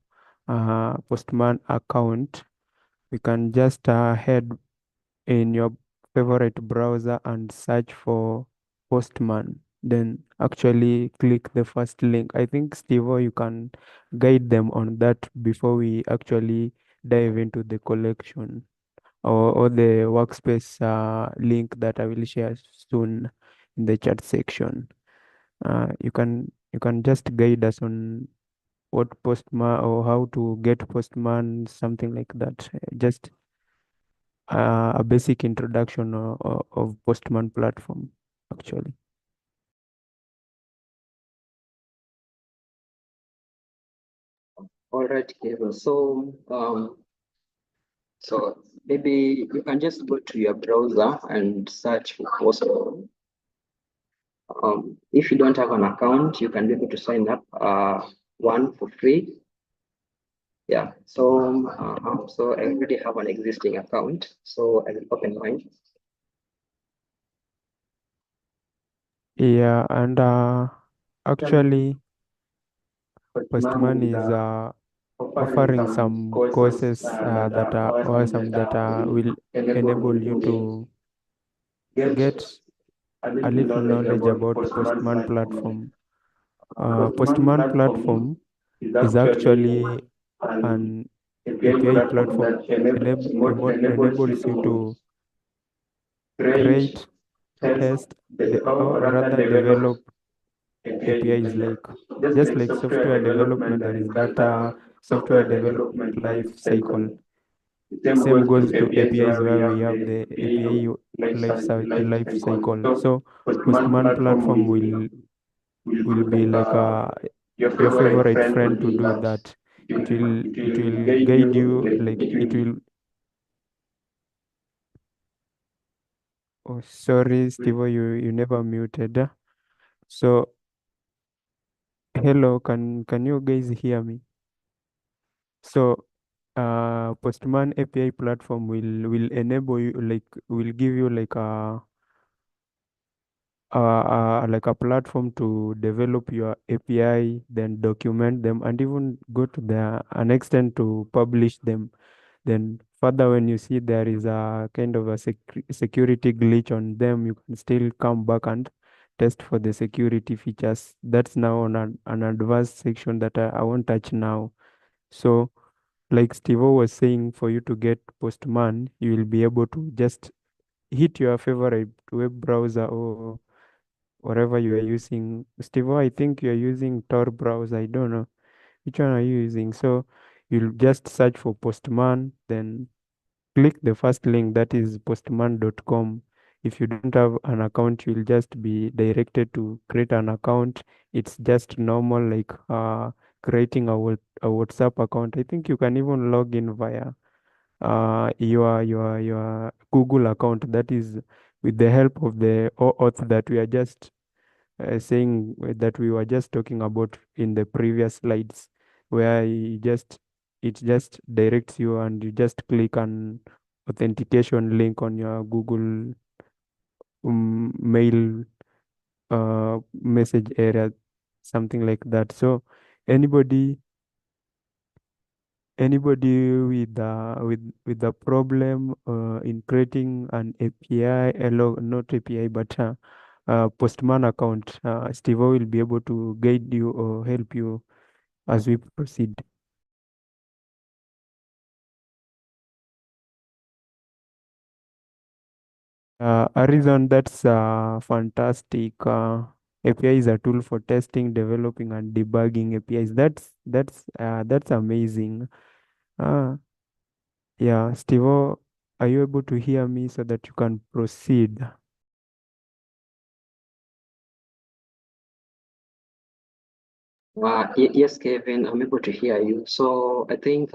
S1: a Postman account. You can just head in your favorite browser and search for Postman. Then actually click the first link. I think Steve, you can guide them on that before we actually dive into the collection or the workspace link that I will share soon in the chat section. You can just guide us on what Postman or how to get Postman, something like that. Just a basic introduction of Postman platform, actually.
S2: All right, Kevin. So maybe you can just go to your browser and search for Postman. If you don't have an account, you can be able to sign up one for free. Yeah. So I already have an existing account, so I will open mine.
S1: Yeah, and actually, Postman
S3: Postman is
S1: is
S3: offering
S1: offering
S3: some
S1: some
S3: courses
S1: courses
S3: that
S1: that
S3: are
S1: are
S3: awesome,
S1: awesome
S3: that
S1: that will
S3: enable
S1: enable
S3: you
S1: you
S3: to
S1: to
S3: get
S1: get
S3: a
S1: a
S3: little
S1: little
S3: knowledge
S1: knowledge
S3: about
S1: about
S3: Postman
S1: Postman
S3: platform.
S1: platform.
S3: Postman
S1: Postman
S3: platform
S1: platform
S3: is
S1: is
S3: actually
S1: actually
S3: an
S1: an
S3: API
S1: API
S3: platform
S1: platform
S3: that enables you
S1: enables you
S3: to
S1: to
S3: create,
S1: create,
S3: test,
S1: test,
S3: or
S1: or
S3: rather
S1: rather
S3: develop
S1: develop
S3: APIs.
S1: APIs like
S3: Just
S1: just
S3: like
S1: like
S3: software
S1: software
S3: development,
S1: development,
S3: there
S1: there
S3: is
S1: is
S3: that
S1: that software
S3: software
S1: development
S3: development life
S1: life cycle.
S3: cycle. The same
S1: Same
S3: goes to
S1: goes to
S3: APIs
S1: APIs
S3: where we
S1: where we
S3: have
S1: have
S3: the
S1: the
S3: API
S1: API
S3: life
S1: life
S3: cycle.
S1: cycle.
S3: So
S1: So
S3: Postman
S1: Postman
S3: platform
S1: platform will
S3: be
S1: be
S3: like
S1: like
S3: your
S1: your
S3: favorite
S1: favorite
S3: friend to
S1: friend to
S3: do
S1: do
S3: that.
S1: that.
S3: It
S1: It
S3: will
S1: will
S3: guide
S1: guide
S3: you,
S1: you,
S3: like
S1: like
S3: it
S1: it
S3: will.
S1: will. Oh, sorry, Steve, you never muted. So hello, can you guys hear me? So Postman API platform will enable you, like will give you like a platform to develop your API, then document them, and even go to an extent to publish them. Then further, when you see there is a kind of a security glitch on them, you can still come back and test for the security features. That's now on an advanced section that I won't touch now. So, like Steve was saying, for you to get Postman, you will be able to just hit your favorite web browser or whatever you are using. Steve, I think you are using Tor browser. I don't know which one are you using. So you'll just search for Postman, then click the first link, that is postman.com. If you don't have an account, you'll just be directed to create an account. It's just normal, like creating a WhatsApp account. I think you can even log in via your Google account. That is with the help of the OAuth that we are just saying that we were just talking about in the previous slides, where it just directs you and you just click an authentication link on your Google mail message area, something like that. So anybody anybody with the problem in creating an API, not API, but Postman account, Steve will be able to guide you or help you as we proceed. Arizon, that's fantastic. API is a tool for testing, developing, and debugging APIs. That's amazing. Uh, yeah, Steve, are you able to hear me so that you can proceed?
S2: Yes, Kevin, I'm able to hear you. So I think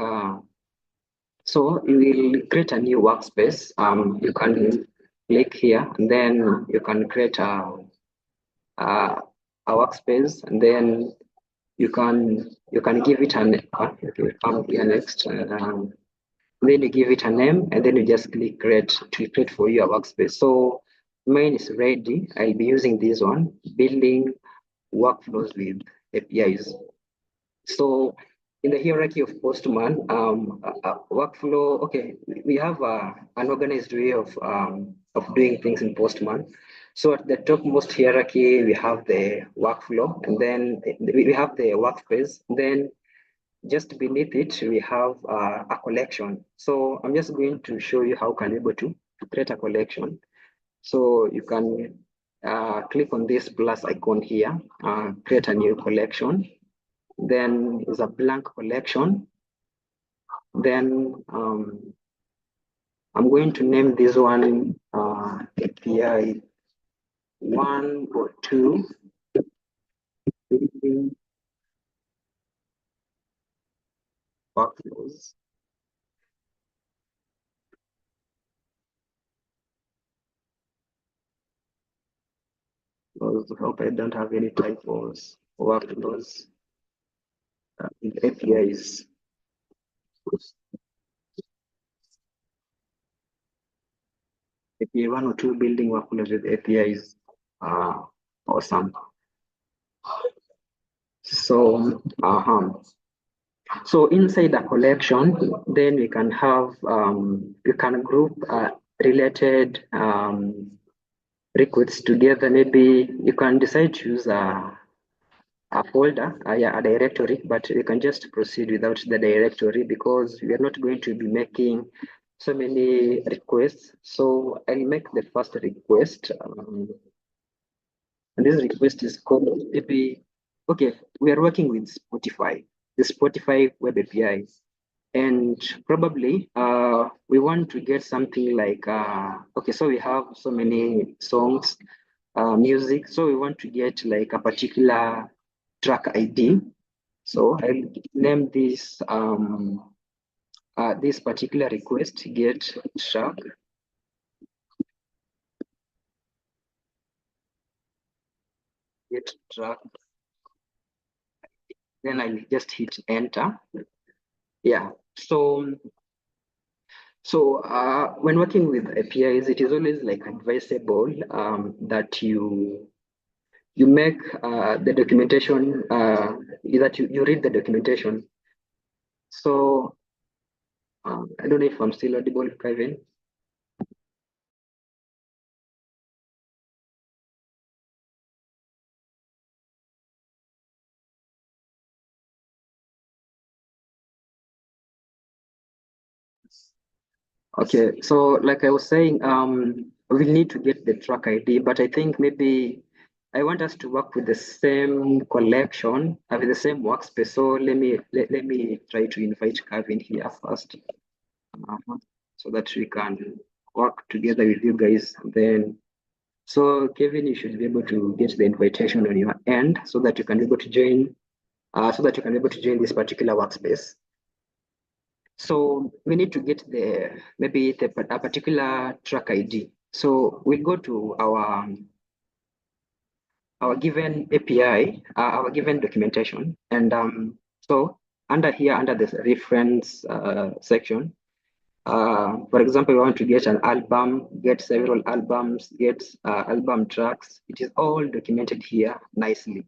S2: so you will create a new workspace. You can click here, and then you can create a, a workspace, and then you can give it an okay, come here next. Then you give it a name, and then you just click create to create for you a workspace. So mine is ready. I'll be using this one, building workflows with APIs. So in the hierarchy of Postman, workflow, okay, we have an organized way of doing things in Postman. So at the topmost hierarchy, we have the workflow, and then we have the workspace. Then just beneath it, we have a collection. So I'm just going to show you how can be able to create a collection. So you can click on this plus icon here, create a new collection. Then there's a blank collection. Then I'm going to name this one API 1 or 2. Workflows. I hope I don't have any typos. Workflows. APIs. API 1 or 2 building workflows with APIs. Awesome. So, so inside a collection, then we can have, we can group related records together. Maybe you can decide to use a folder, yeah, a directory, but we can just proceed without the directory because we are not going to be making so many requests. So I'll make the first request. And this request is called maybe, okay, we are working with Spotify, the Spotify web API. And probably we want to get something like, okay, so we have so many songs, music. So we want to get like a particular track ID. So I'll name this particular request get track. Get track. Then I'll just hit enter. Yeah. So when working with APIs, it is always like advisable that you make the documentation that you read the documentation. So I don't know if I'm still audible, Cavin. Okay, so like I was saying, we need to get the track ID, but I think maybe I want us to work with the same collection, with the same workspace. So let me try to invite Cavin here first, so that we can work together with you guys. Then, so Kevin, you should be able to get the invitation on your end so that you can be able to join. This particular workspace. So we need to get a particular track ID. So we'll go to our given API, our given documentation, and so under this reference section, for example, we want to get an album, get several albums, get album tracks. It is all documented here nicely.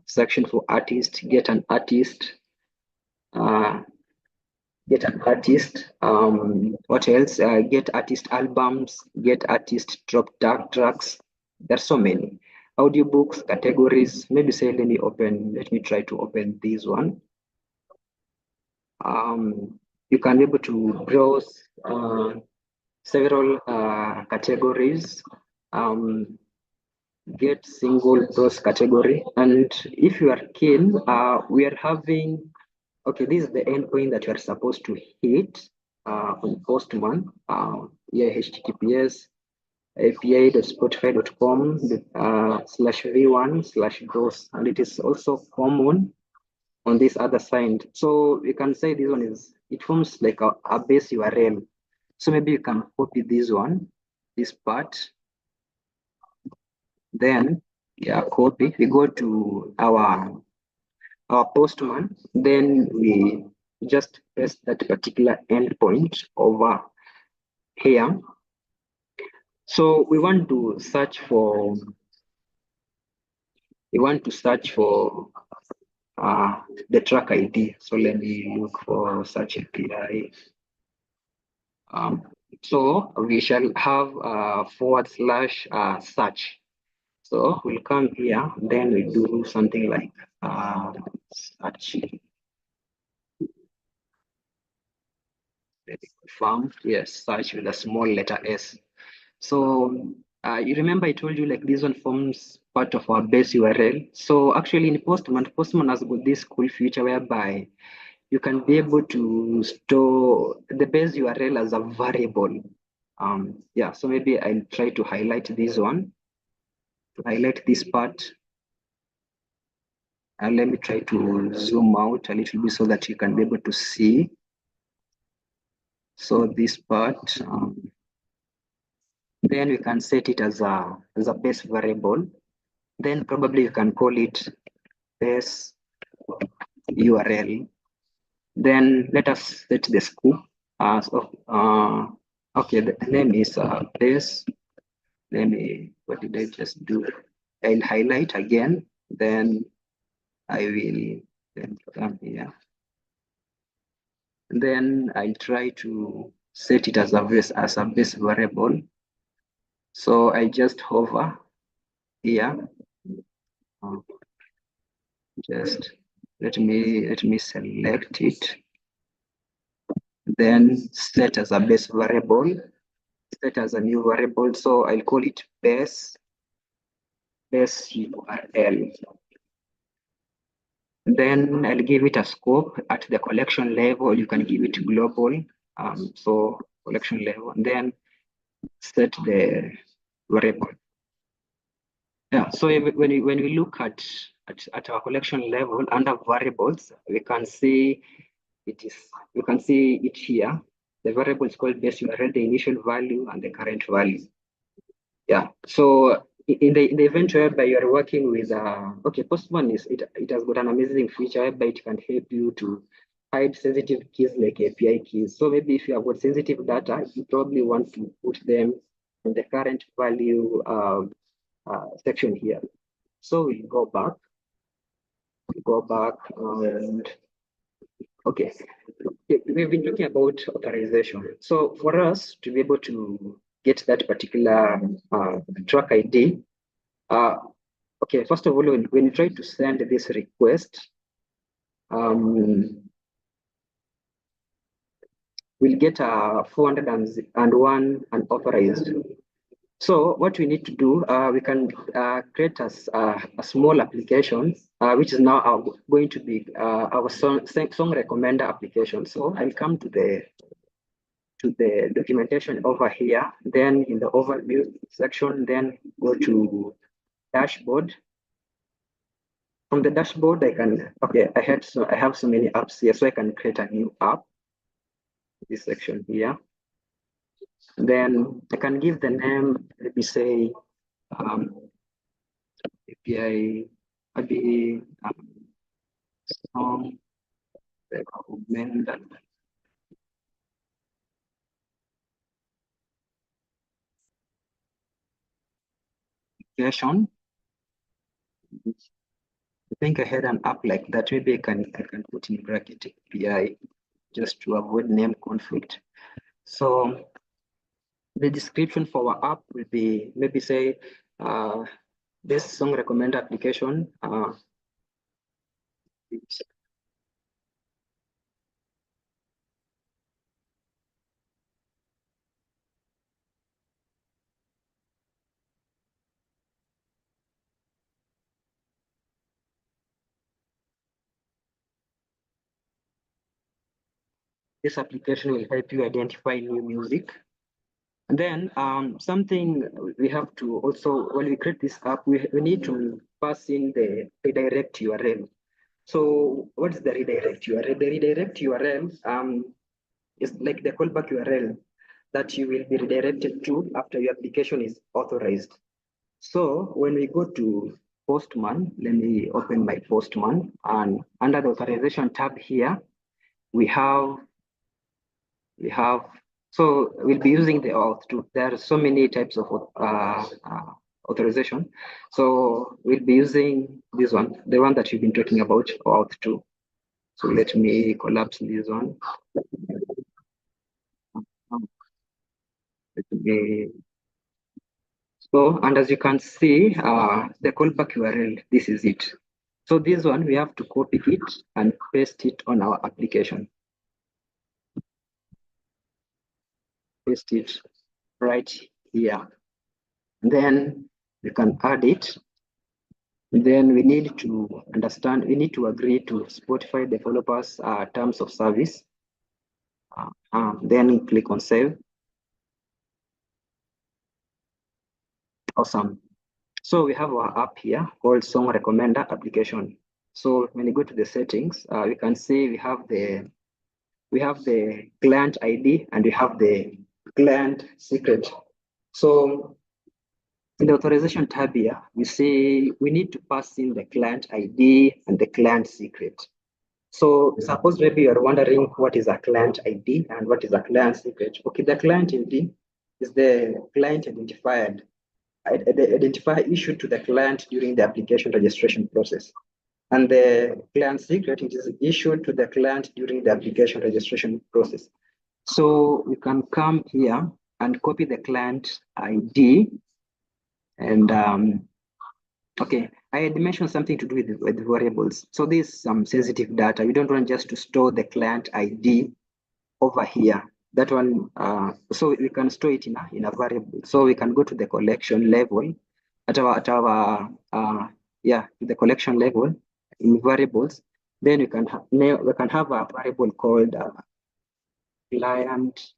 S2: Section for artist, get an artist. What else? Get artist albums, get artist drop tag tracks. There's so many. Audiobooks, categories. Maybe say, let me try to open this one. You can be able to browse several categories. Get single browse category. And if you are keen, we are having, okay, this is the endpoint that you are supposed to hit on Postman. HTTPS api.spotify.com /v1/browse, and it is also common on this other side. So we can say this one it forms like a base URL. So maybe you can copy this one, this part, then copy. We go to our Postman, then we just press that particular endpoint over here. So we want to search for the track ID. So let me look for such API. So we shall have /search. So we'll come here, then we do something like search. Confirm, yes, search with a small letter S. So you remember I told you like this one forms part of our base URL. So actually in Postman has got this cool feature whereby you can be able to store the base URL as a variable. So maybe I'll try to highlight this one, to highlight this part. And let me try to zoom out a little bit so that you can be able to see. So this part, then we can set it as a base variable. Then probably you can call it base URL. Then let us set the scope as okay, the name is base. What did I just do? I'll highlight again, then I will then come here. Then I'll try to set it as a base variable. So I just hover here. Just let me select it. Then set as a base variable. Set as a new variable. So I'll call it base URL. Then I'll give it a scope at the collection level. You can give it global. So collection level, and then set the variable. Yeah. So when we look at our collection level under variables, we can see it here. The variable is called base URL, the initial value and the current value. Yeah. So in the event whereby you are working with Postman it has got an amazing feature whereby it can help you to hide sensitive keys like API keys. So maybe if you have got sensitive data, you probably want to put them in the current value section here. So we go back. And okay. We've been talking about authorization. So for us to be able to get that particular track ID, okay, first of all, when you try to send this request, we'll get a 401 unauthorized. So what we need to do, we can create a small application, which is now going to be our song recommender application. So I'll come to the to the documentation over here, then in the overview section, then go to dashboard. From the dashboard, I can, okay, I have so many apps here, so I can create a new app, this section here. Then I can give the name, maybe say API, maybe recommend application. I think I had an app like that. Maybe I can put in bracket API just to avoid name conflict. So the description for our app will be maybe say this song recommend application. This application will help you identify new music. And then something we have to also, when we create this app, we need to pass in the redirect URL. So what's the redirect URL? The redirect URL is like the callback URL that you will be redirected to after your application is authorized. So when we go to Postman, let me open my Postman, and under the authorization tab here, we have, so we'll be using the Auth too. There are so many types of authorization. So we'll be using this one, the one that you've been talking about, Auth 2. So let me collapse this one. So, and as you can see, the callback URL, this is it. So this one, we have to copy it and paste it on our application. Paste it right here. Then we can add it. Then we need to understand, we need to agree to Spotify developers terms of service. Then click on save. Awesome. So we have our app here called Song Recommender application. So when you go to the settings, we can see we have the client ID and we have the client secret. So in the authorization tab here, we see we need to pass in the client ID and the client secret. So suppose maybe you're wondering what is a client ID and what is a client secret. Okay, the client ID is the client identifier issued to the client during the application registration process. And the client secret, it is issued to the client during the application registration process. So we can come here and copy the client ID. And okay, I had mentioned something to do with variables. So this is some sensitive data. We don't want just to store the client ID over here. That one, so we can store it in a variable. So we can go to the collection level the collection level in variables. Then we can have a variable called client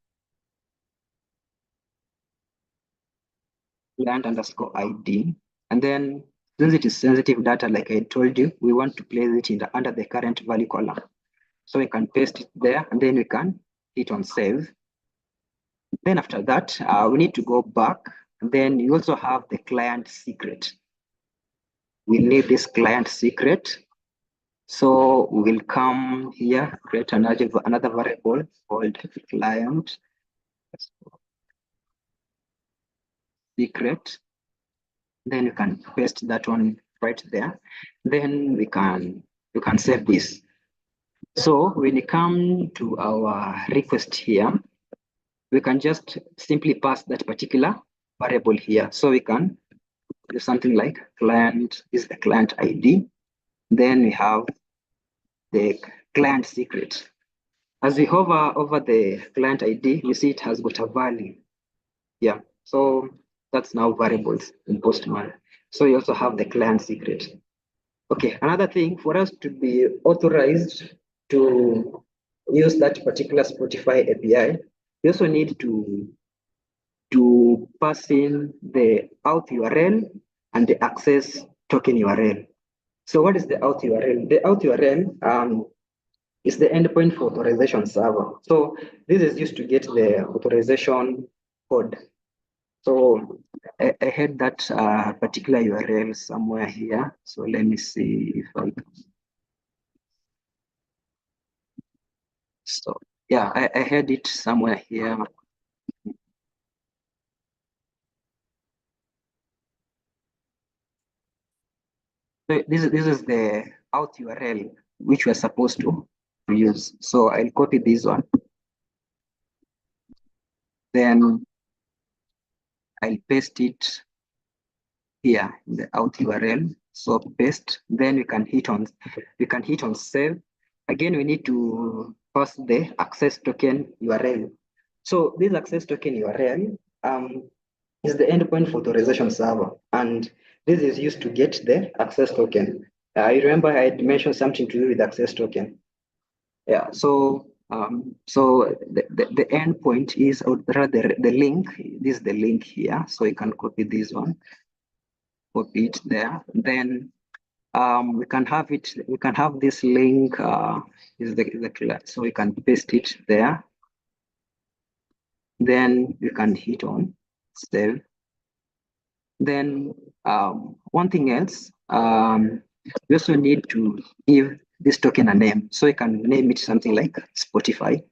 S2: underscore ID. And then since it is sensitive data, like I told you, we want to place it under the current value column. So we can paste it there and then we can hit on save. Then after that, we need to go back. And then you also have the client secret. We need this client secret. So we'll come here, create another variable called client secret. Then you can paste that one right there. Then you can save this. So when you come to our request here, we can just simply pass that particular variable here. So we can do something like client is the client ID. Then we have the client secret. As we hover over the client ID, you see it has got a value. Yeah, so that's now variables in Postman. So you also have the client secret. Okay, another thing for us to be authorized to use that particular Spotify API, We also need to pass in the auth URL and the access token URL. So what is the auth URL? The auth URL is the endpoint for authorization server. So this is used to get the authorization code. So I had that particular URL somewhere here. So let me see if I can. So yeah, I had it somewhere here. So this is the auth URL which we're supposed to use. So I'll copy this one. Then I'll paste it here in the auth URL. So paste. Then we can hit on save. Again, we need to pass the access token URL. So this access token URL is the endpoint for authorization server, and this is used to get the access token. I remember I had mentioned something to do with access token. Yeah, so the endpoint is, or rather the link, this is the link here. So you can copy this one, copy it there. Then we can have this link, so we can paste it there. Then you can hit on save. Then one thing else, we also need to give this token a name. So you can name it something like Spotify.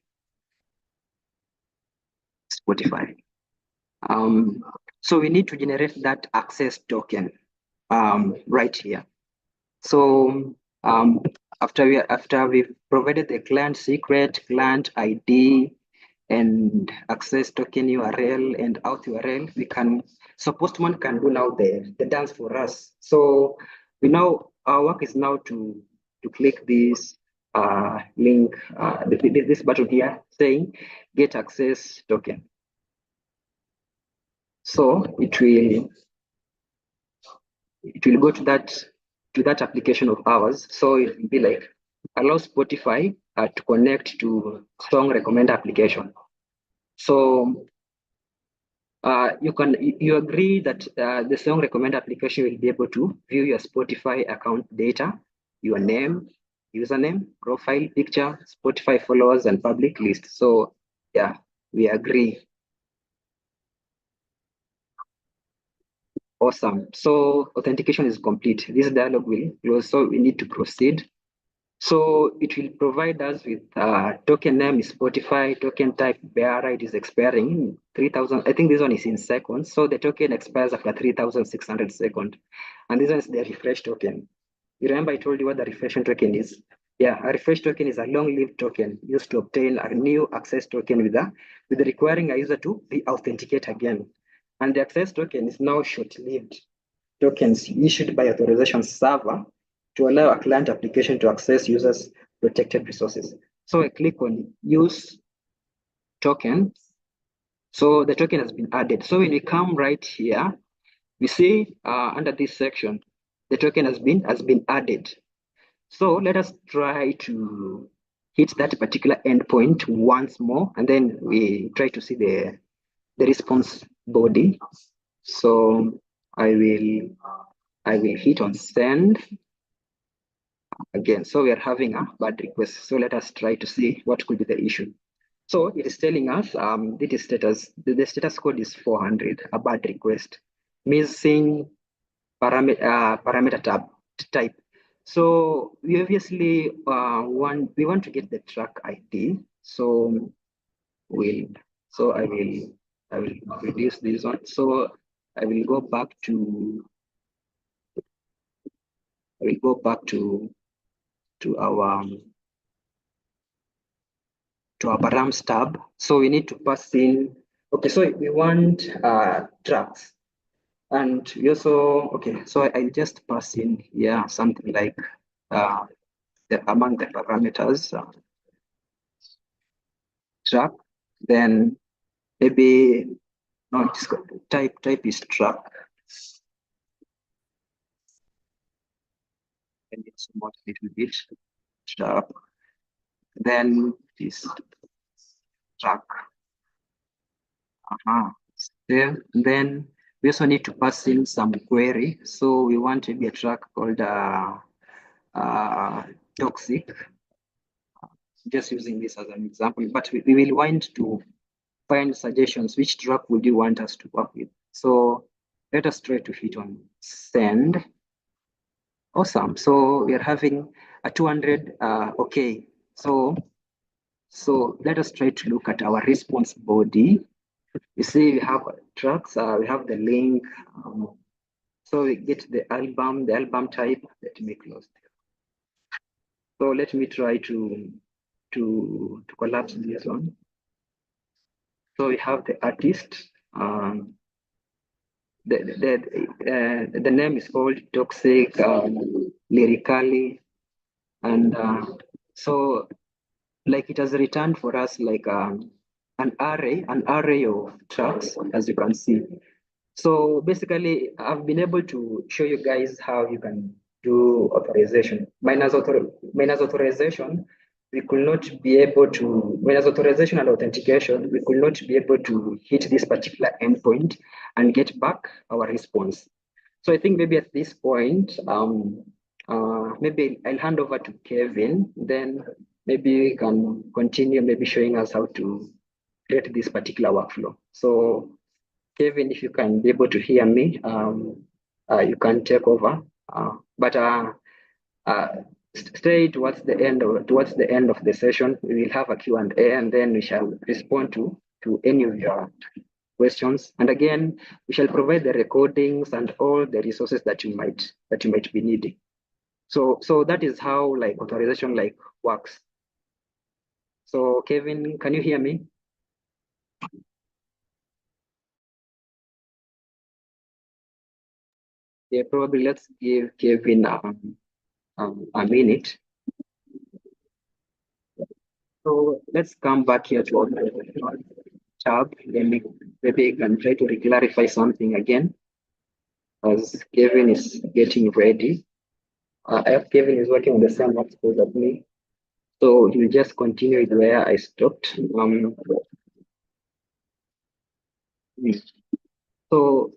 S2: So we need to generate that access token right here. So after we've provided the client secret, client ID, and access token URL and auth URL, so Postman can do now the dance for us. So our work is now to click this link, this button here saying get access token. So it will go to that application of ours. So it will be like allow Spotify to connect to song recommend application. So you agree that the song recommend application will be able to view your Spotify account data, your name, username, profile picture, Spotify followers, and public list. So yeah, we agree. Awesome. So authentication is complete. This dialog will close. So we need to proceed. So it will provide us with token name is Spotify, token type bearer, it is expiring in 3,000. I think this one is in seconds. So the token expires after 3,600 seconds. And this one is the refresh token. You remember I told you what the refresh token is? Yeah, a refresh token is a long-lived token used to obtain a new access token with requiring a user to re-authenticate again. And the access token is now short-lived tokens issued by authorization server to allow a client application to access users' protected resources. So I click on use token. So the token has been added. So when we come right here, we see under this section, the token has been added. So let us try to hit that particular endpoint once more, and then we try to see the response body. So I will hit on send again. So we are having a bad request. So let us try to see what could be the issue. So it is telling us the status code is 400, a bad request, missing parameter type. So we obviously we want to get the track ID. So I will reduce this one. So I will go back to our params tab. So we need to pass in. Okay, so we want tracks. And we also, okay, so I just pass in here something like among the parameters track, then maybe no, it's type is track, and it's not a little bit track, then this track. Then we also need to pass in some query. So we want to be a track called toxic, just using this as an example, but we will want to find suggestions. Which track would you want us to work with? So let us try to hit on send. Awesome. So we are having a 200. Okay. So let us try to look at our response body. You see, we have tracks. We have the link. So we get the album type. Let me close. So let me try to collapse this one. So we have the artist. The name is called Toxic Lyrically, and so like it has returned for us like an array of tracks, as you can see. So basically, I've been able to show you guys how you can do authorization. Minus authorization, we could not be able to, minus authorization and authentication, we could not be able to hit this particular endpoint and get back our response. So I think maybe at this point, maybe I'll hand over to Cavin, then maybe we can continue maybe showing us how to create this particular workflow. So Cavin, if you can be able to hear me, you can take over. But stay towards the end of the session. We will have a Q&A, and then we shall respond to any of your questions. And again, we shall provide the recordings and all the resources that you might be needing. So that is how like authorization like works. So Cavin, can you hear me? Yeah, probably let's give Cavin a minute. So let's come back here to our tab. Then maybe you can try to clarify something again as Kevin is getting ready. I have Kevin is working on the same workflow as me. So you just continue with where I stopped. So